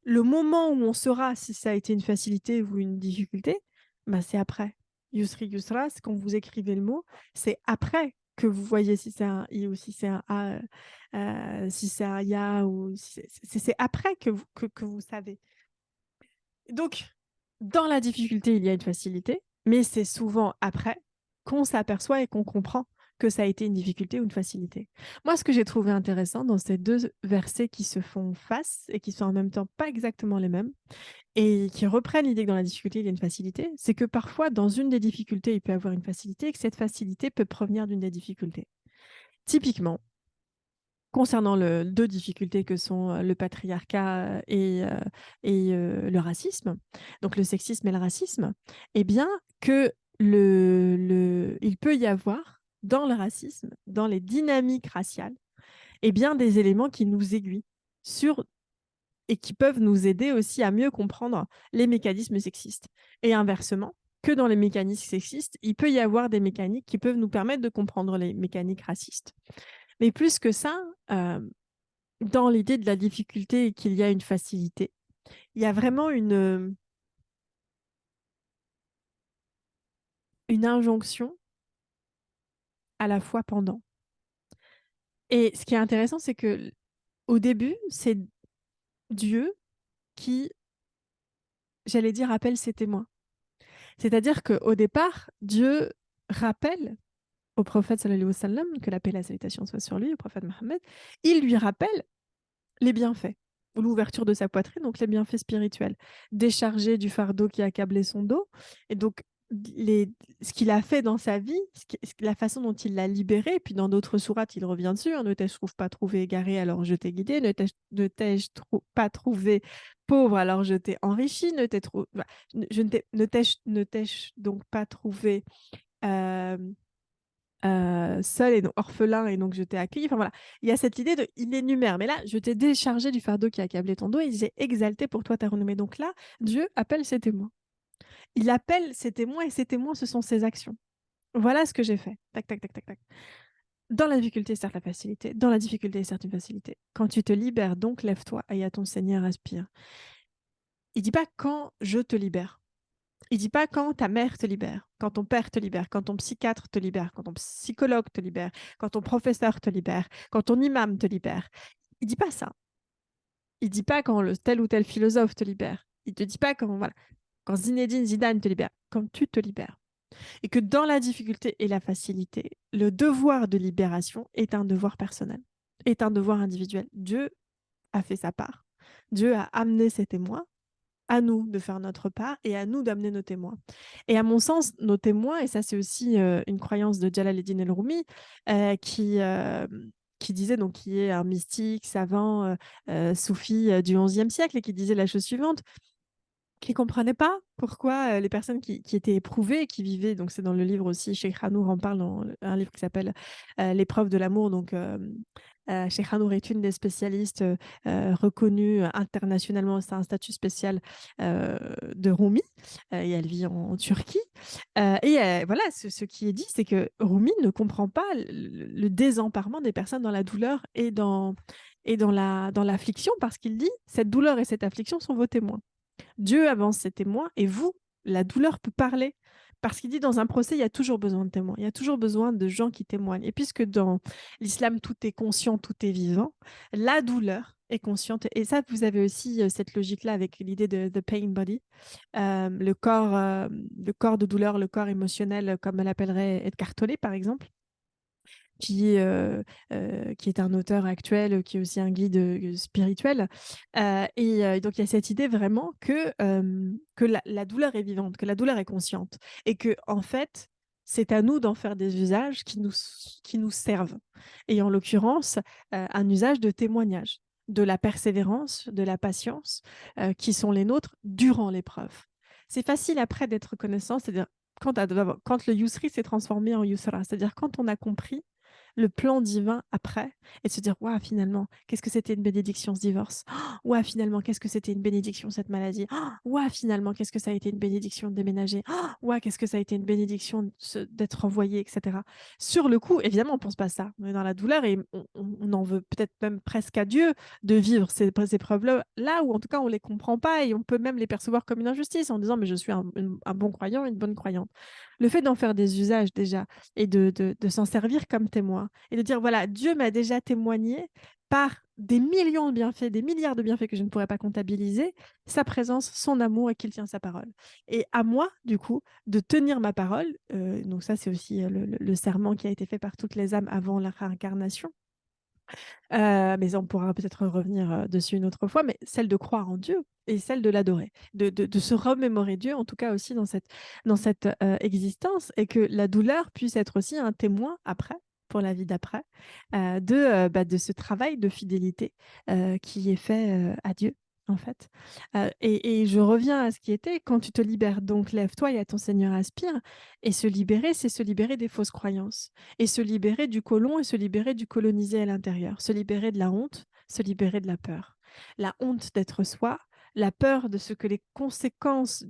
le moment où on saura si ça a été une facilité ou une difficulté, bah, c'est après. Yusri Yusra, c'est quand vous écrivez le mot, c'est après que vous voyez si c'est un I ou si c'est un A, si c'est un Ya, ou c'est après que vous savez. Donc, dans la difficulté, il y a une facilité, mais c'est souvent après qu'on s'aperçoit et qu'on comprend que ça a été une difficulté ou une facilité. Moi, ce que j'ai trouvé intéressant dans ces deux versets qui se font face et qui sont en même temps pas exactement les mêmes et qui reprennent l'idée que dans la difficulté, il y a une facilité, c'est que parfois, dans une des difficultés, il peut y avoir une facilité et que cette facilité peut provenir d'une des difficultés. Typiquement, concernant deux difficultés que sont le patriarcat et le racisme, donc le sexisme et le racisme, eh bien que il peut y avoir dans le racisme, dans les dynamiques raciales, eh bien des éléments qui nous aiguillent sur et qui peuvent nous aider aussi à mieux comprendre les mécanismes sexistes. Et inversement, que dans les mécanismes sexistes, il peut y avoir des mécaniques qui peuvent nous permettre de comprendre les mécaniques racistes. Mais plus que ça, dans l'idée de la difficulté et qu'il y a une facilité, il y a vraiment une injonction à la fois pendant. Et ce qui est intéressant, c'est que au début, c'est Dieu qui, j'allais dire, appelle ses témoins. C'est-à-dire qu'au départ, Dieu rappelle au prophète sallallahu alayhi wa sallam, que la paix et la salutation soient sur lui, au prophète Mohammed, il lui rappelle les bienfaits, ou l'ouverture de sa poitrine, donc les bienfaits spirituels, déchargé du fardeau qui accablait son dos. Et donc, ce qu'il a fait dans sa vie, la façon dont il l'a libéré, puis dans d'autres sourates, il revient dessus, hein, ne t'ai-je pas trouvé égaré, alors je t'ai guidé, ne t'ai-je pas trouvé pauvre, alors je t'ai enrichi, ne t'ai trou bah, je ne t'ai-je donc pas trouvé, hem, seul et donc orphelin et donc je t'ai accueilli. Enfin voilà, il y a cette idée de il énumère, mais là, je t'ai déchargé du fardeau qui a accablé ton dos et j'ai exalté pour toi ta renommée. Donc là, Dieu appelle ses témoins. Il appelle ses témoins et ses témoins, ce sont ses actions. Voilà ce que j'ai fait. Tac, tac, tac, tac, tac. Dans la difficulté, certes la facilité. Dans la difficulté, certes une facilité. Quand tu te libères, donc lève-toi et à ton Seigneur aspire. Il dit pas quand je te libère. Il dit pas quand ta mère te libère, quand ton père te libère, quand ton psychiatre te libère, quand ton psychologue te libère, quand ton professeur te libère, quand ton imam te libère. Il dit pas ça. Il dit pas quand tel ou tel philosophe te libère. Il te dit pas quand voilà, quand Zinedine Zidane te libère, quand tu te libères. Et que dans la difficulté et la facilité, le devoir de libération est un devoir personnel, est un devoir individuel. Dieu a fait sa part. Dieu a amené ses témoins, à nous de faire notre part et à nous d'amener nos témoins. Et à mon sens, nos témoins, et ça c'est aussi une croyance de Jalal-ed-Din el-Rumi, euh, qui, euh, qui disait, donc qui est un mystique, savant, soufi du XIe siècle, et qui disait la chose suivante, qui comprenaient pas pourquoi les personnes qui étaient éprouvées, qui vivaient, donc c'est dans le livre aussi, Cheikh Hanour en parle dans un livre qui s'appelle L'épreuve de l'amour. Donc, Cheikh Hanour est une des spécialistes reconnues internationalement, c'est un statut spécial de Rumi, et elle vit en Turquie. Voilà, ce qui est dit, c'est que Rumi ne comprend pas le désemparement des personnes dans la douleur dans l'affliction, parce qu'il dit, cette douleur et cette affliction sont vos témoins. Dieu avance ses témoins et vous, la douleur peut parler. Parce qu'il dit dans un procès, il y a toujours besoin de témoins, il y a toujours besoin de gens qui témoignent. Et puisque dans l'islam, tout est conscient, tout est vivant, la douleur est consciente. Et ça, vous avez aussi cette logique-là avec l'idée de the pain body, le corps de douleur, le corps émotionnel, comme l'appellerait Edgar Tolle, par exemple, qui est un auteur actuel, qui est aussi un guide spirituel. Donc, il y a cette idée vraiment que la douleur est vivante, que la douleur est consciente. Et que, en fait, c'est à nous d'en faire des usages qui nous servent. Et en l'occurrence, un usage de témoignage, de la persévérance, de la patience, qui sont les nôtres durant l'épreuve. C'est facile après d'être reconnaissant, c'est-à-dire quand le Yusri s'est transformé en Yusra, c'est-à-dire quand on a compris le plan divin après et de se dire waouh, finalement qu'est-ce que c'était une bénédiction ce divorce, waouh, finalement qu'est-ce que c'était une bénédiction cette maladie, waouh, finalement qu'est-ce que ça a été une bénédiction de déménager, waouh, qu'est-ce que ça a été une bénédiction d'être envoyé, etc. Sur le coup, évidemment on pense pas à ça, on est dans la douleur et on en veut peut-être même presque à Dieu de vivre ces épreuves là où en tout cas on les comprend pas et on peut même les percevoir comme une injustice en disant mais je suis un bon croyant, une bonne croyante. Le fait d'en faire des usages déjà et de s'en servir comme témoin et de dire, voilà, Dieu m'a déjà témoigné par des millions de bienfaits, des milliards de bienfaits que je ne pourrais pas comptabiliser, sa présence, son amour et qu'il tient sa parole. Et à moi, du coup, de tenir ma parole, donc ça c'est aussi le serment qui a été fait par toutes les âmes avant la réincarnation, mais on pourra peut-être revenir dessus une autre fois, mais celle de croire en Dieu et celle de l'adorer, de se remémorer Dieu, en tout cas aussi dans cette existence, et que la douleur puisse être aussi un témoin après, pour la vie d'après, de ce travail de fidélité qui est fait à Dieu. En fait. Et je reviens à ce qui était, quand tu te libères, donc lève-toi et à ton Seigneur aspire. Et se libérer, c'est se libérer des fausses croyances et se libérer du colon et se libérer du colonisé à l'intérieur, se libérer de la honte, se libérer de la peur. La honte d'être soi, la peur de ce que les conséquences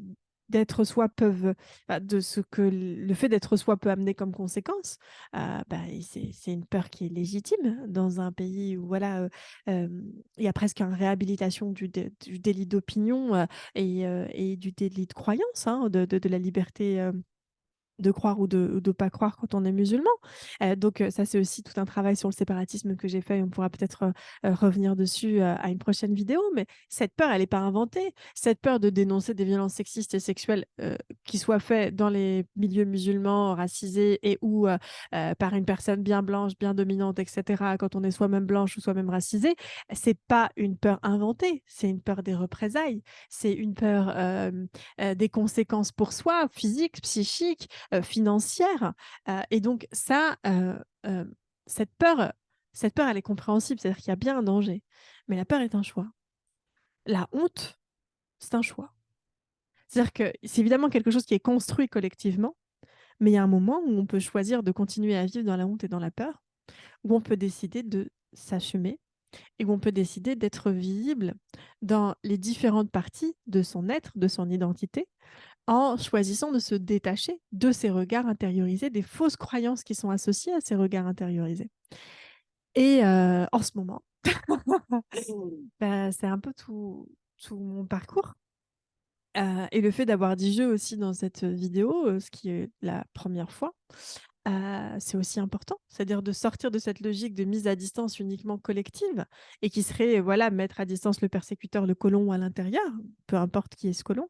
d'être soi peuvent, enfin, de ce que le fait d'être soi peut amener comme conséquence, c'est une peur qui est légitime dans un pays où voilà, il y a presque une réhabilitation du délit d'opinion et du délit de croyance, hein, de la liberté de croire ou de pas croire quand on est musulman. Donc ça, c'est aussi tout un travail sur le séparatisme que j'ai fait et on pourra peut-être revenir dessus à une prochaine vidéo. Mais cette peur, elle n'est pas inventée. Cette peur de dénoncer des violences sexistes et sexuelles qui soient faites dans les milieux musulmans, racisés et ou par une personne bien blanche, bien dominante, etc., quand on est soi-même blanche ou soi-même racisée, c'est pas une peur inventée, c'est une peur des représailles, c'est une peur des conséquences pour soi, physiques, psychiques, financière. Et donc ça, cette peur, elle est compréhensible, c'est-à-dire qu'il y a bien un danger. Mais la peur est un choix. La honte, c'est un choix. C'est-à-dire que c'est évidemment quelque chose qui est construit collectivement, mais il y a un moment où on peut choisir de continuer à vivre dans la honte et dans la peur, où on peut décider de s'assumer et où on peut décider d'être visible dans les différentes parties de son être, de son identité, en choisissant de se détacher de ces regards intériorisés, des fausses croyances qui sont associées à ces regards intériorisés. Et en ce moment, bah, c'est un peu tout mon parcours. Et le fait d'avoir dit «je» aussi dans cette vidéo, ce qui est la première fois, c'est aussi important. C'est-à-dire de sortir de cette logique de mise à distance uniquement collective et qui serait, voilà, mettre à distance le persécuteur, le colon à l'intérieur, peu importe qui est ce colon,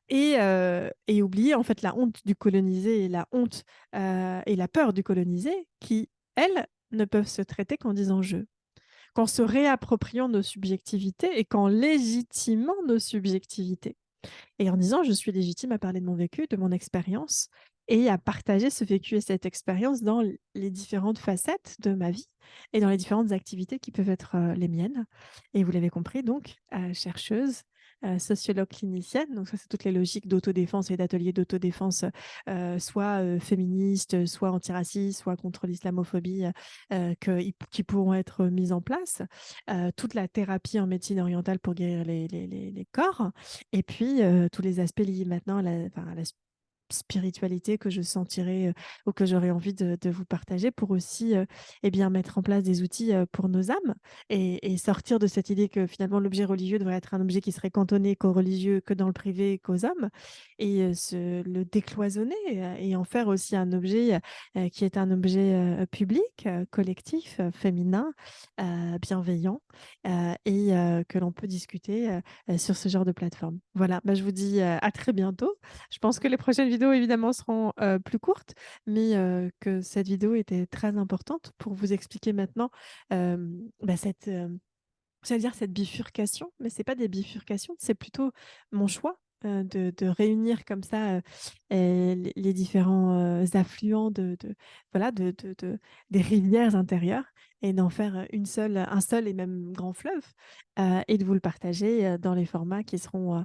et oublier en fait la honte du colonisé et la honte, et la peur du colonisé qui, elles, ne peuvent se traiter qu'en disant «je». Qu'en se réappropriant nos subjectivités et qu'en légitimant nos subjectivités. Et en disant: «Je suis légitime à parler de mon vécu, de mon expérience et à partager ce vécu et cette expérience dans les différentes facettes de ma vie et dans les différentes activités qui peuvent être, les miennes». Et vous l'avez compris donc, chercheuse, sociologue clinicienne, donc ça, c'est toutes les logiques d'autodéfense et d'ateliers d'autodéfense, soit, féministes, soit antiracistes, soit contre l'islamophobie, qui pourront être mises en place. Toute la thérapie en médecine orientale pour guérir les corps et puis, tous les aspects liés maintenant à la spiritualité que je sentirais, ou que j'aurais envie de vous partager pour aussi, eh bien, mettre en place des outils, pour nos âmes et sortir de cette idée que finalement l'objet religieux devrait être un objet qui serait cantonné qu'aux religieux, que dans le privé, qu'aux hommes et se le décloisonner, et en faire aussi un objet, qui est un objet, public, collectif, féminin, bienveillant, que l'on peut discuter, sur ce genre de plateforme. Voilà, bah, je vous dis, à très bientôt. Je pense que les prochaines vidéos évidemment seront, plus courtes, mais que cette vidéo était très importante pour vous expliquer maintenant, bah, j'allais dire cette bifurcation, mais c'est pas des bifurcations, c'est plutôt mon choix, de réunir comme ça, les différents, affluents de voilà, des rivières intérieures et d'en faire, un seul et même grand fleuve, et de vous le partager, dans les formats qui seront,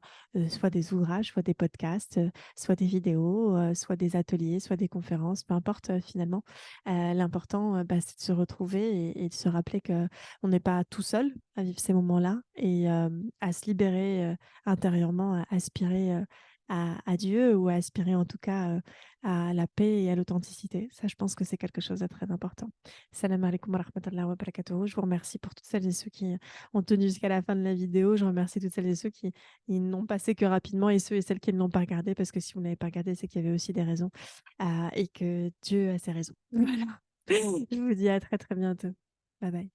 soit des ouvrages, soit des podcasts, soit des vidéos, soit des ateliers, soit des conférences, peu importe, finalement. L'important, bah, c'est de se retrouver et de se rappeler que on n'est pas tout seul à vivre ces moments-là et à se libérer, intérieurement, à aspirer, à Dieu ou à aspirer en tout cas, à la paix et à l'authenticité. Ça, je pense que c'est quelque chose de très important. Salam alaikum wa rahmatullahi wa barakatuh. Je vous remercie pour toutes celles et ceux qui ont tenu jusqu'à la fin de la vidéo. Je remercie toutes celles et ceux qui ils n'ont passé que rapidement et ceux et celles qui ne l'ont pas regardé parce que si vous n'avez pas regardé, c'est qu'il y avait aussi des raisons, et que Dieu a ses raisons. Voilà. Je vous dis à très, très bientôt. Bye bye.